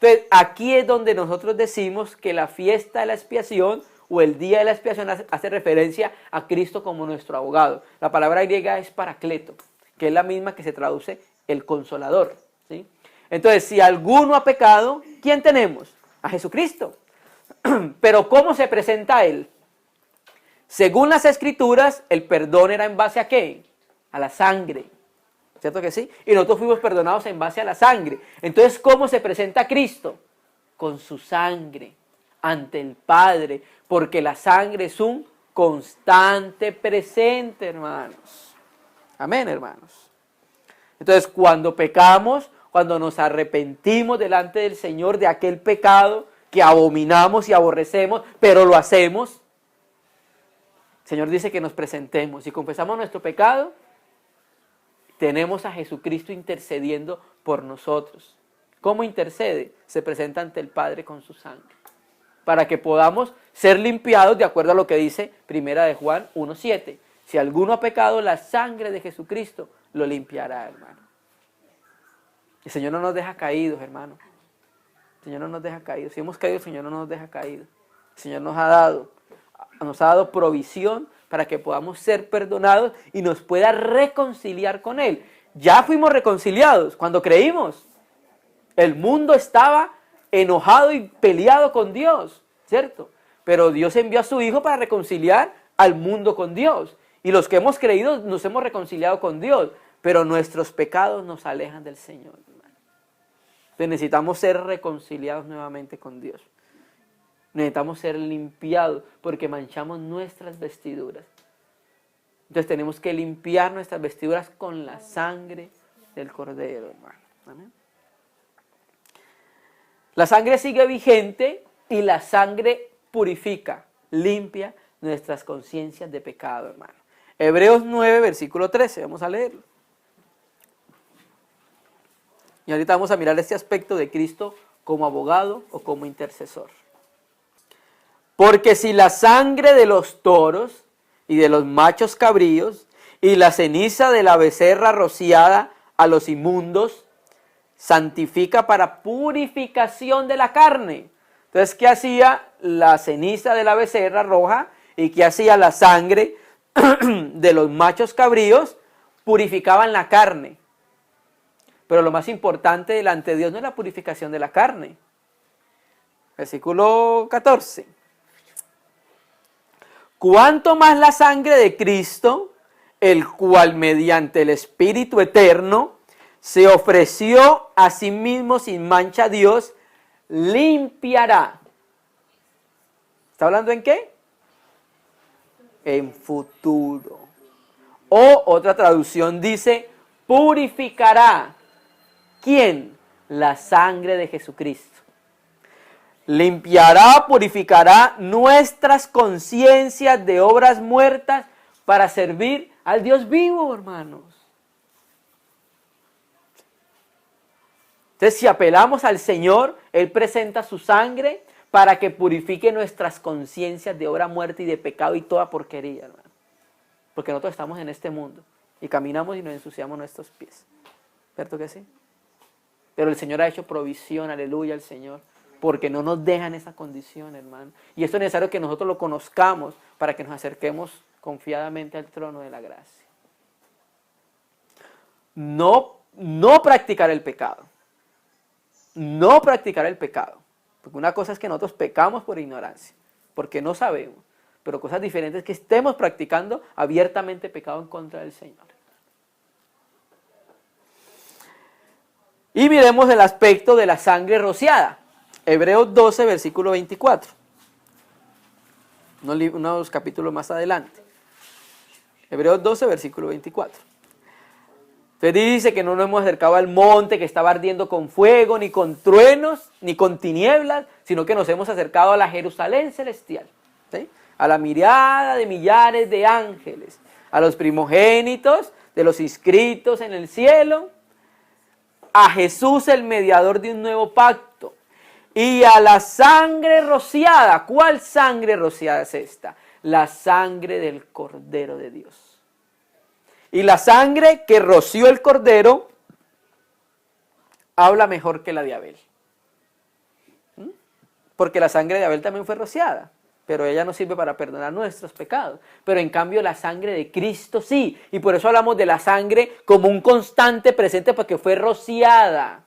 Entonces, aquí es donde nosotros decimos que la fiesta de la expiación o el día de la expiación hace referencia a Cristo como nuestro abogado. La palabra griega es paracleto, que es la misma que se traduce el consolador, ¿sí? Entonces, si alguno ha pecado, ¿quién tenemos? A Jesucristo. Pero ¿cómo se presenta a Él? Según las Escrituras, el perdón era en base a ¿qué? A la sangre. ¿Cierto que sí? Y nosotros fuimos perdonados en base a la sangre. Entonces, ¿cómo se presenta Cristo? Con su sangre ante el Padre, porque la sangre es un constante presente, hermanos. Amén, hermanos. Entonces, cuando pecamos, cuando nos arrepentimos delante del Señor de aquel pecado que abominamos y aborrecemos, pero lo hacemos, el Señor dice que nos presentemos y confesamos nuestro pecado. Tenemos a Jesucristo intercediendo por nosotros. ¿Cómo intercede? Se presenta ante el Padre con su sangre, para que podamos ser limpiados de acuerdo a lo que dice Primera de Juan 1:7. Si alguno ha pecado, la sangre de Jesucristo lo limpiará, hermano. El Señor no nos deja caídos, hermano. El Señor no nos deja caídos. Si hemos caído, el Señor no nos deja caídos. El Señor nos ha dado provisión para que podamos ser perdonados y nos pueda reconciliar con Él. Ya fuimos reconciliados cuando creímos. El mundo estaba enojado y peleado con Dios, ¿cierto? Pero Dios envió a su Hijo para reconciliar al mundo con Dios. Y los que hemos creído nos hemos reconciliado con Dios, pero nuestros pecados nos alejan del Señor, hermano. Entonces necesitamos ser reconciliados nuevamente con Dios. Necesitamos ser limpiados porque manchamos nuestras vestiduras. Entonces tenemos que limpiar nuestras vestiduras con la sangre del Cordero, hermano. ¿Amén? La sangre sigue vigente y la sangre purifica, limpia nuestras conciencias de pecado, hermano. Hebreos 9, versículo 13, vamos a leerlo. Y ahorita vamos a mirar este aspecto de Cristo como abogado o como intercesor. Porque si la sangre de los toros y de los machos cabríos y la ceniza de la becerra rociada a los inmundos santifica para purificación de la carne. Entonces, ¿qué hacía la ceniza de la becerra roja y qué hacía la sangre de los machos cabríos? Purificaban la carne. Pero lo más importante delante de Dios no es la purificación de la carne. Versículo 14. Cuanto más la sangre de Cristo, el cual mediante el Espíritu eterno se ofreció a sí mismo sin mancha a Dios, limpiará. ¿Está hablando en qué? En futuro. O otra traducción dice, purificará. ¿Quién? La sangre de Jesucristo. Limpiará, purificará nuestras conciencias de obras muertas para servir al Dios vivo, hermanos. Entonces, si apelamos al Señor, Él presenta su sangre para que purifique nuestras conciencias de obra muerta y de pecado y toda porquería, hermano. Porque nosotros estamos en este mundo y caminamos y nos ensuciamos nuestros pies. ¿Cierto que sí? Pero el Señor ha hecho provisión, aleluya al Señor, porque no nos dejan esa condición, hermano. Y esto es necesario que nosotros lo conozcamos para que nos acerquemos confiadamente al trono de la gracia. No practicar el pecado. No practicar el pecado. Porque una cosa es que nosotros pecamos por ignorancia, porque no sabemos. Pero cosas diferentes es que estemos practicando abiertamente pecado en contra del Señor. Y miremos el aspecto de la sangre rociada. Hebreos 12, versículo 24. Unos capítulos más adelante. Hebreos 12, versículo 24. Entonces dice que no nos hemos acercado al monte que estaba ardiendo con fuego, ni con truenos, ni con tinieblas, sino que nos hemos acercado a la Jerusalén celestial, ¿sí? A la mirada de millares de ángeles, a los primogénitos de los inscritos en el cielo, a Jesús el mediador de un nuevo pacto, y a la sangre rociada. ¿Cuál sangre rociada es esta? La sangre del Cordero de Dios. Y la sangre que roció el Cordero habla mejor que la de Abel. Porque la sangre de Abel también fue rociada, pero ella no sirve para perdonar nuestros pecados. Pero en cambio la sangre de Cristo sí. Y por eso hablamos de la sangre como un constante presente porque fue rociada.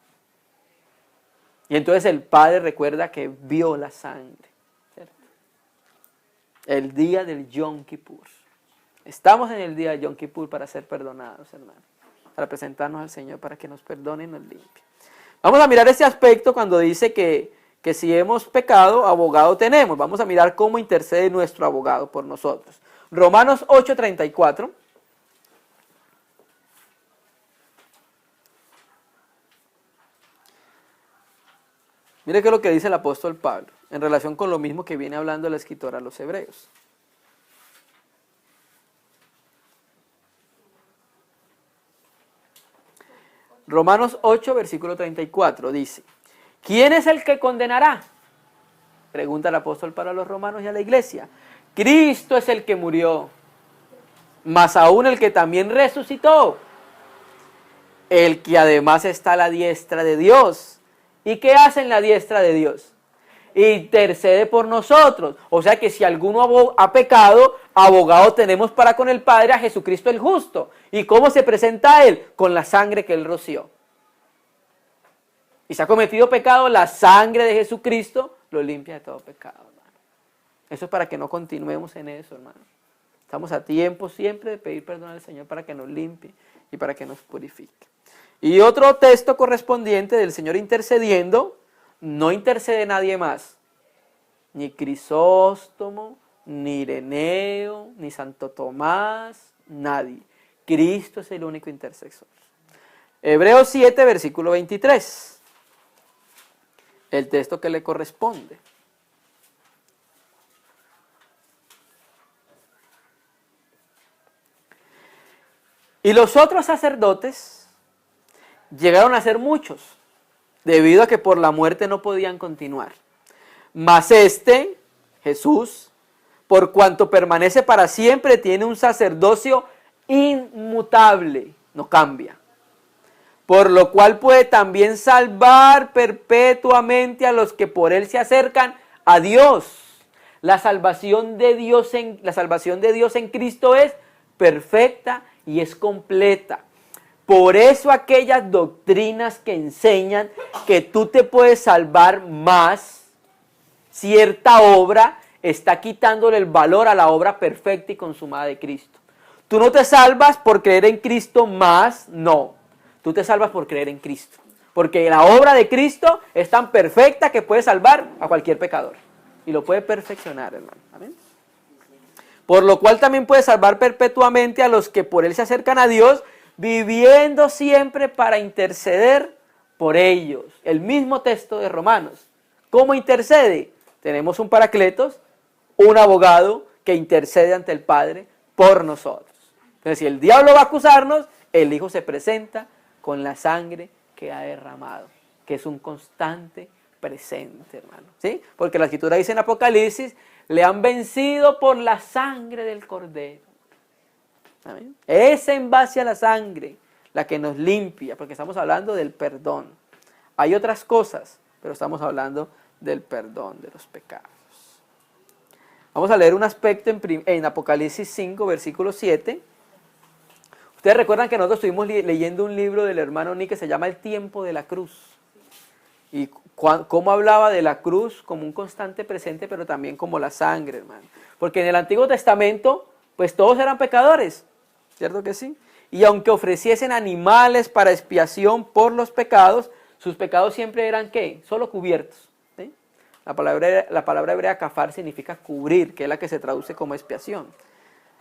Y entonces el Padre recuerda que vio la sangre, ¿cierto? El día del Yom Kippur. Estamos en el día de Yom Kippur para ser perdonados, hermanos. Para presentarnos al Señor para que nos perdone y nos limpie. Vamos a mirar ese aspecto cuando dice que si hemos pecado, abogado tenemos. Vamos a mirar cómo intercede nuestro abogado por nosotros. Romanos 8:34. Mire qué es lo que dice el apóstol Pablo en relación con lo mismo que viene hablando el escritor a los hebreos. Romanos 8, versículo 34 dice, ¿quién es el que condenará? Pregunta el apóstol para los romanos y a la iglesia. Cristo es el que murió, mas aún el que también resucitó, el que además está a la diestra de Dios. ¿Y qué hace en la diestra de Dios? Intercede por nosotros. O sea que si alguno ha pecado, abogado tenemos para con el Padre a Jesucristo el justo. ¿Y cómo se presenta a Él? Con la sangre que Él roció. Y si ha cometido pecado, la sangre de Jesucristo lo limpia de todo pecado, hermano. Eso es para que no continuemos en eso, hermano. Estamos a tiempo siempre de pedir perdón al Señor para que nos limpie y para que nos purifique. Y otro texto correspondiente del Señor intercediendo, no intercede nadie más, ni Crisóstomo, ni Ireneo, ni Santo Tomás, nadie. Cristo es el único intercesor. Hebreos 7, versículo 23, el texto que le corresponde. Y los otros sacerdotes llegaron a ser muchos, debido a que por la muerte no podían continuar. Mas este, Jesús, por cuanto permanece para siempre, tiene un sacerdocio inmutable, no cambia. Por lo cual puede también salvar perpetuamente a los que por él se acercan a Dios. La salvación de Dios en Cristo es perfecta y es completa. Por eso aquellas doctrinas que enseñan que tú te puedes salvar más, cierta obra está quitándole el valor a la obra perfecta y consumada de Cristo. Tú no te salvas por creer en Cristo más, no. Tú te salvas por creer en Cristo. Porque la obra de Cristo es tan perfecta que puede salvar a cualquier pecador. Y lo puede perfeccionar, hermano. ¿Amén? por lo cual también puede salvar perpetuamente a los que por él se acercan a Dios, viviendo siempre para interceder por ellos. El mismo texto de Romanos. ¿Cómo intercede? Tenemos un Paracletos, un abogado que intercede ante el Padre por nosotros. Entonces, si el diablo va a acusarnos, el Hijo se presenta con la sangre que ha derramado, que es un constante presente, hermano. ¿Sí? Porque la Escritura dice en Apocalipsis, le han vencido por la sangre del Cordero. ¿Amén? Es en base a la sangre la que nos limpia, porque estamos hablando del perdón. Hay otras cosas, pero estamos hablando del perdón de los pecados. Vamos a leer un aspecto en Apocalipsis 5, versículo 7. Ustedes recuerdan que nosotros estuvimos leyendo un libro del hermano Nick que se llama El tiempo de la cruz. Y cómo hablaba de la cruz como un constante presente, pero también como la sangre, hermano. Porque en el Antiguo Testamento, pues todos eran pecadores, ¿cierto que sí? Y aunque ofreciesen animales para expiación por los pecados, sus pecados siempre eran, ¿qué? Solo cubiertos. ¿Sí? La palabra hebrea kafar significa cubrir, que es la que se traduce como expiación.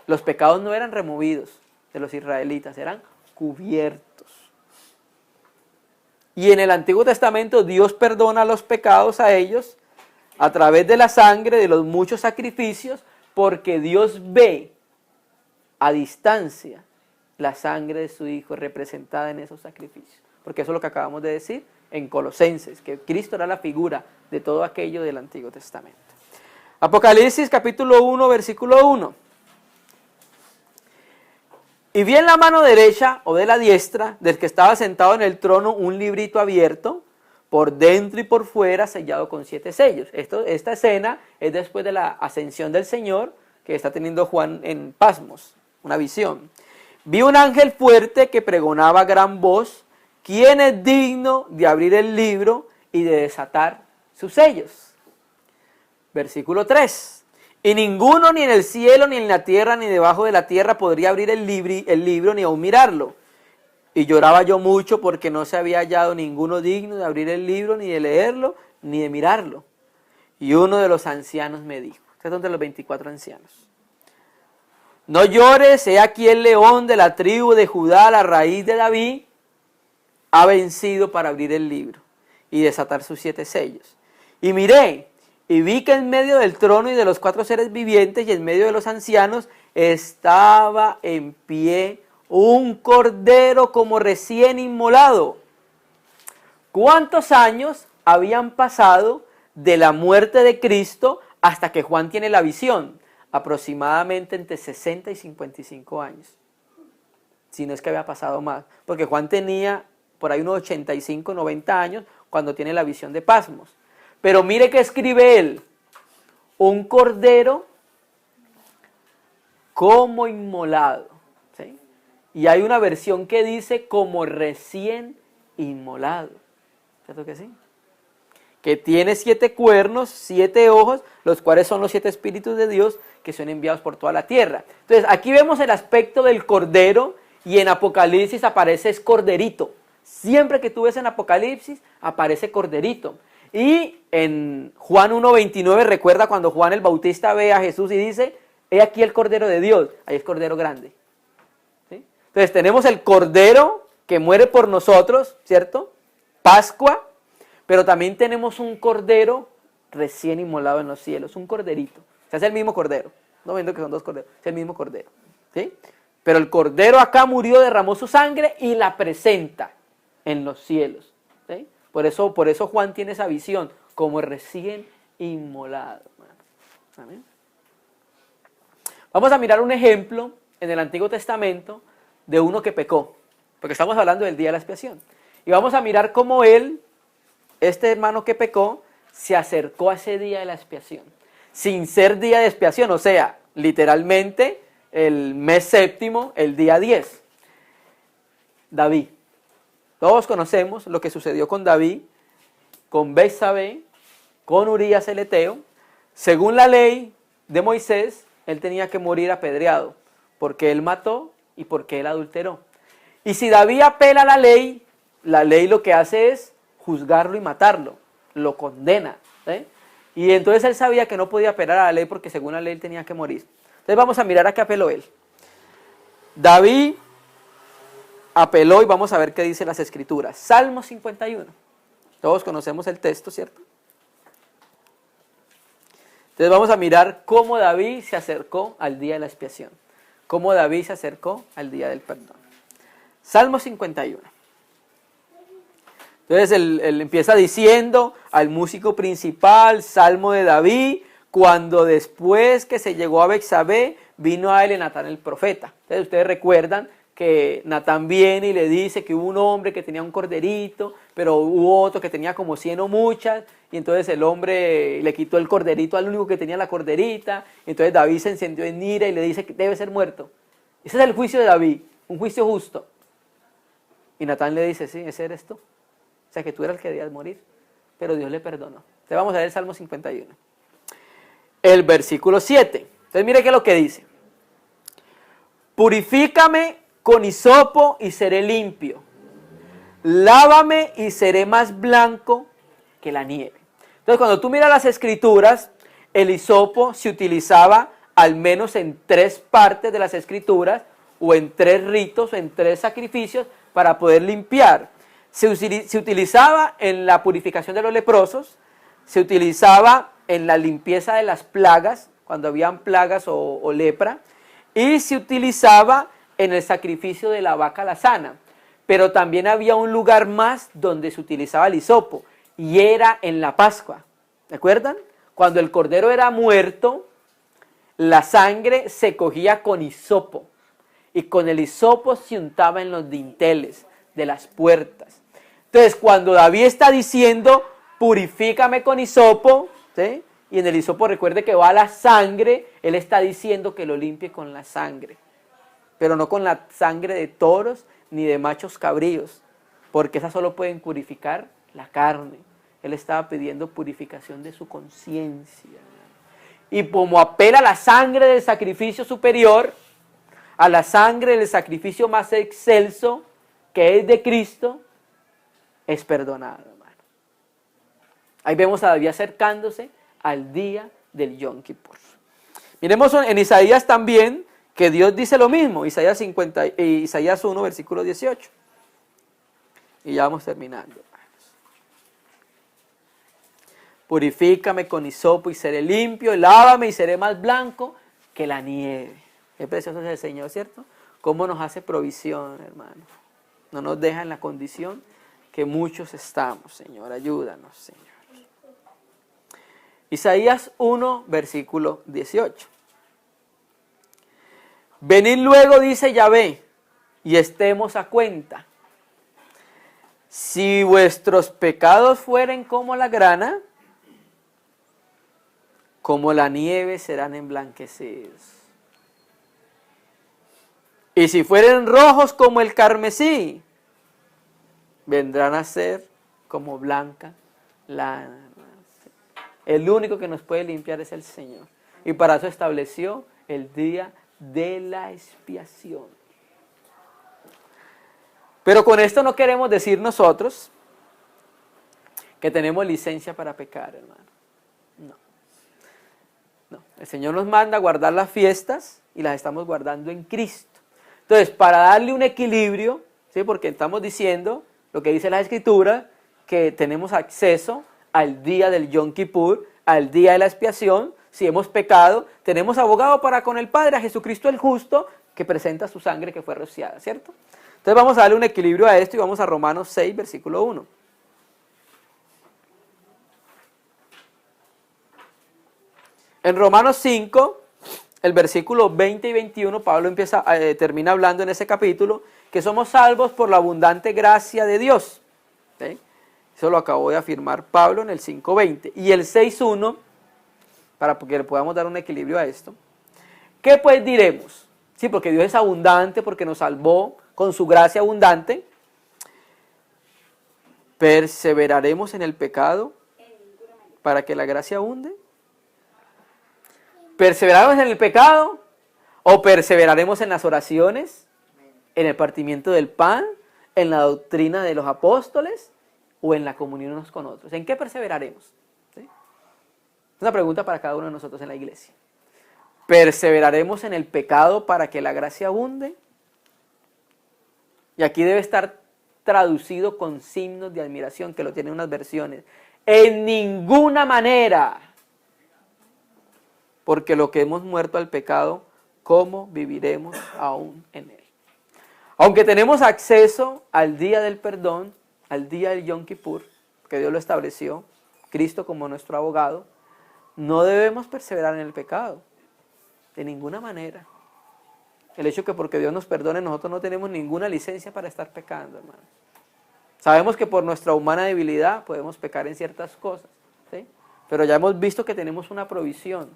Los pecados no eran removidos de los israelitas, eran cubiertos. Y en el Antiguo Testamento Dios perdona los pecados a ellos a través de la sangre, de los muchos sacrificios, porque Dios ve a distancia la sangre de su Hijo representada en esos sacrificios. Porque eso es lo que acabamos de decir en Colosenses, que Cristo era la figura de todo aquello del Antiguo Testamento. Apocalipsis capítulo 1, versículo 1. Y vi en la mano derecha o de la diestra del que estaba sentado en el trono un librito abierto, por dentro y por fuera sellado con 7 sellos. Esta escena es después de la ascensión del Señor que está teniendo Juan en Pasmos, una visión. Vi un ángel fuerte que pregonaba a gran voz, ¿quién es digno de abrir el libro y de desatar sus sellos? Versículo 3. Y ninguno, ni en el cielo, ni en la tierra, ni debajo de la tierra, podría abrir el libro, ni aún mirarlo. Y lloraba yo mucho porque no se había hallado ninguno digno de abrir el libro, ni de leerlo, ni de mirarlo. Y uno de los ancianos me dijo, estos son de los 24 ancianos, no llores, he aquí el león de la tribu de Judá, la raíz de David, ha vencido para abrir el libro y desatar sus 7 sellos. Y miré, y vi que en medio del trono y de los 4 seres vivientes y en medio de los ancianos estaba en pie un cordero como recién inmolado. ¿Cuántos años habían pasado de la muerte de Cristo hasta que Juan tiene la visión? Aproximadamente entre 60 y 55 años. Si no es que había pasado más. Porque Juan tenía por ahí unos 85, 90 años cuando tiene la visión de Pasmos. Pero mire que escribe él, un cordero como inmolado, ¿sí? Y hay una versión que dice como recién inmolado, ¿cierto que sí? Que tiene 7 cuernos, 7 ojos, los cuales son los 7 espíritus de Dios que son enviados por toda la tierra. Entonces aquí vemos el aspecto del cordero y en Apocalipsis aparece es corderito. Siempre que tú ves en Apocalipsis aparece corderito. Y en Juan 1:29 recuerda cuando Juan el Bautista ve a Jesús y dice, he aquí el Cordero de Dios, ahí es Cordero grande. ¿Sí? Entonces tenemos el Cordero que muere por nosotros, ¿cierto? Pascua, pero también tenemos un Cordero recién inmolado en los cielos, un corderito. O sea, es el mismo Cordero, no viendo que son 2 corderos, es el mismo Cordero. ¿Sí? Pero el Cordero acá murió, derramó su sangre y la presenta en los cielos. ¿Sí? Por eso Juan tiene esa visión, como recién inmolado. ¿Amén? Vamos a mirar un ejemplo en el Antiguo Testamento de uno que pecó, porque estamos hablando del día de la expiación. Y vamos a mirar cómo este hermano que pecó, se acercó a ese día de la expiación, sin ser día de expiación, o sea, literalmente el mes séptimo, el día 10. David. Todos conocemos lo que sucedió con David, con Betsabé, con Urías el Eteo. Según la ley de Moisés, él tenía que morir apedreado, porque él mató y porque él adulteró. Y si David apela a la ley lo que hace es juzgarlo y matarlo, lo condena. ¿Sí? Y entonces él sabía que no podía apelar a la ley porque según la ley él tenía que morir. Entonces vamos a mirar a qué apeló él. David apeló y vamos a ver qué dicen las escrituras. Salmo 51. Todos conocemos el texto, ¿cierto? Entonces vamos a mirar cómo David se acercó al día de la expiación. Cómo David se acercó al día del perdón. Salmo 51. Entonces él empieza diciendo al músico principal, Salmo de David, cuando después que se llegó a Betsabé, vino a él Natán el profeta. Entonces ustedes recuerdan que Natán viene y le dice que hubo un hombre que tenía un corderito, pero hubo otro que tenía como 100 o muchas, y entonces el hombre le quitó el corderito al único que tenía la corderita, y entonces David se encendió en ira y le dice que debe ser muerto. Ese es el juicio de David, un juicio justo. Y Natán le dice, sí, ese eres tú. O sea que tú eras el que debías morir, pero Dios le perdonó. Entonces vamos a ver el Salmo 51. El versículo 7. Entonces mire qué es lo que dice. Purifícame con hisopo y seré limpio. Lávame y seré más blanco que la nieve. Entonces cuando tú miras las escrituras, el hisopo se utilizaba al menos en 3 partes de las escrituras, o en 3 ritos, o en 3 sacrificios, para poder limpiar. Se utilizaba en la purificación de los leprosos, se utilizaba en la limpieza de las plagas, cuando habían plagas o lepra, y se utilizaba en el sacrificio de la vaca lazana. Pero también había un lugar más donde se utilizaba el hisopo, y era en la Pascua. ¿De acuerdan? Cuando el cordero era muerto, la sangre se cogía con hisopo, y con el hisopo se untaba en los dinteles de las puertas. Entonces, cuando David está diciendo, purifícame con hisopo, ¿sí? Y en el hisopo recuerde que va la sangre, él está diciendo que lo limpie con la sangre, pero no con la sangre de toros ni de machos cabríos, porque esas solo pueden purificar la carne. Él estaba pidiendo purificación de su conciencia. Y como apela a la sangre del sacrificio superior, a la sangre del sacrificio más excelso, que es de Cristo, es perdonado, hermano. Ahí vemos a David acercándose al día del Yom Kippur. Miremos en Isaías también, que Dios dice lo mismo, Isaías 1, versículo 18. Y ya vamos terminando, hermanos. Purifícame con hisopo y seré limpio, lávame y seré más blanco que la nieve. Qué precioso es el Señor, ¿cierto? Cómo nos hace provisión, hermano. No nos deja en la condición que muchos estamos, Señor. Ayúdanos, Señor. Isaías 1, versículo 18. Venid luego, dice Yahvé, y estemos a cuenta. Si vuestros pecados fueren como la grana, como la nieve serán emblanquecidos. Y si fueren rojos como el carmesí, vendrán a ser como blanca lana. El único que nos puede limpiar es el Señor. Y para eso estableció el día de la expiación. Pero con esto no queremos decir nosotros que tenemos licencia para pecar, hermano. No. El Señor nos manda a guardar las fiestas y las estamos guardando en Cristo. Entonces, para darle un equilibrio, ¿sí? Porque estamos diciendo lo que dice la Escritura, que tenemos acceso al día del Yom Kippur, al día de la expiación. Si hemos pecado, tenemos abogado para con el Padre, a Jesucristo el justo, que presenta su sangre que fue rociada, ¿cierto? Entonces vamos a darle un equilibrio a esto y vamos a Romanos 6, versículo 1. En Romanos 5, el versículo 20 y 21, Pablo termina hablando en ese capítulo, que somos salvos por la abundante gracia de Dios. ¿Sí? Eso lo acabó de afirmar Pablo en el 5:20. Y el 6:1, para que le podamos dar un equilibrio a esto. ¿Qué pues diremos? Sí, porque Dios es abundante, porque nos salvó con su gracia abundante. ¿Perseveraremos en el pecado para que la gracia abunde? ¿Perseveraremos en el pecado o perseveraremos en las oraciones, en el partimiento del pan, en la doctrina de los apóstoles o en la comunión unos con otros? ¿En qué perseveraremos? ¿Sí? Es una pregunta para cada uno de nosotros en la iglesia. ¿Perseveraremos en el pecado para que la gracia abunde? Y aquí debe estar traducido con signos de admiración, que lo tienen unas versiones. En ninguna manera. Porque lo que hemos muerto al pecado, ¿cómo viviremos aún en él? Aunque tenemos acceso al día del perdón, al día del Yom Kippur, que Dios lo estableció, Cristo como nuestro abogado, no debemos perseverar en el pecado, de ninguna manera. El hecho que porque Dios nos perdone, nosotros no tenemos ninguna licencia para estar pecando, hermano. Sabemos que por nuestra humana debilidad podemos pecar en ciertas cosas, ¿sí? Pero ya hemos visto que tenemos una provisión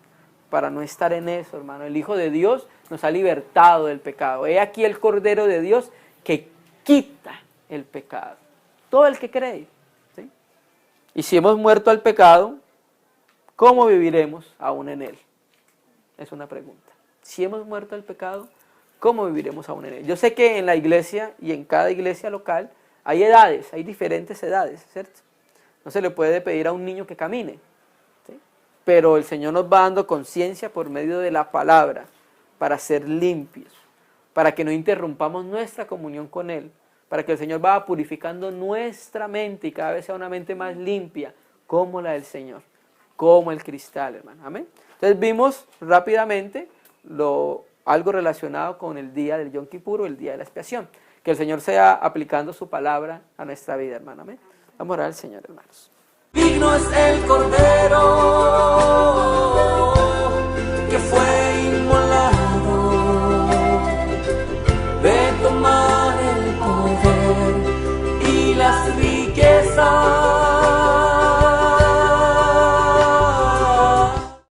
para no estar en eso, hermano. El Hijo de Dios nos ha libertado del pecado. He aquí el Cordero de Dios que quita el pecado. Todo el que cree, ¿sí? Y si hemos muerto al pecado, ¿cómo viviremos aún en él? Es una pregunta. Si hemos muerto al pecado, ¿cómo viviremos aún en él? Yo sé que en la iglesia y en cada iglesia local hay edades, hay diferentes edades, ¿cierto? No se le puede pedir a un niño que camine, ¿sí? Pero el Señor nos va dando conciencia por medio de la palabra para ser limpios, para que no interrumpamos nuestra comunión con Él, para que el Señor vaya purificando nuestra mente y cada vez sea una mente más limpia, como la del Señor, como el cristal, hermano. Amén. Entonces vimos rápidamente algo relacionado con el día del Yom Kippur o el día de la expiación. Que el Señor sea aplicando su palabra a nuestra vida, hermano. Amén. Vamos a orar al Señor, hermanos.
Digno es el Cordero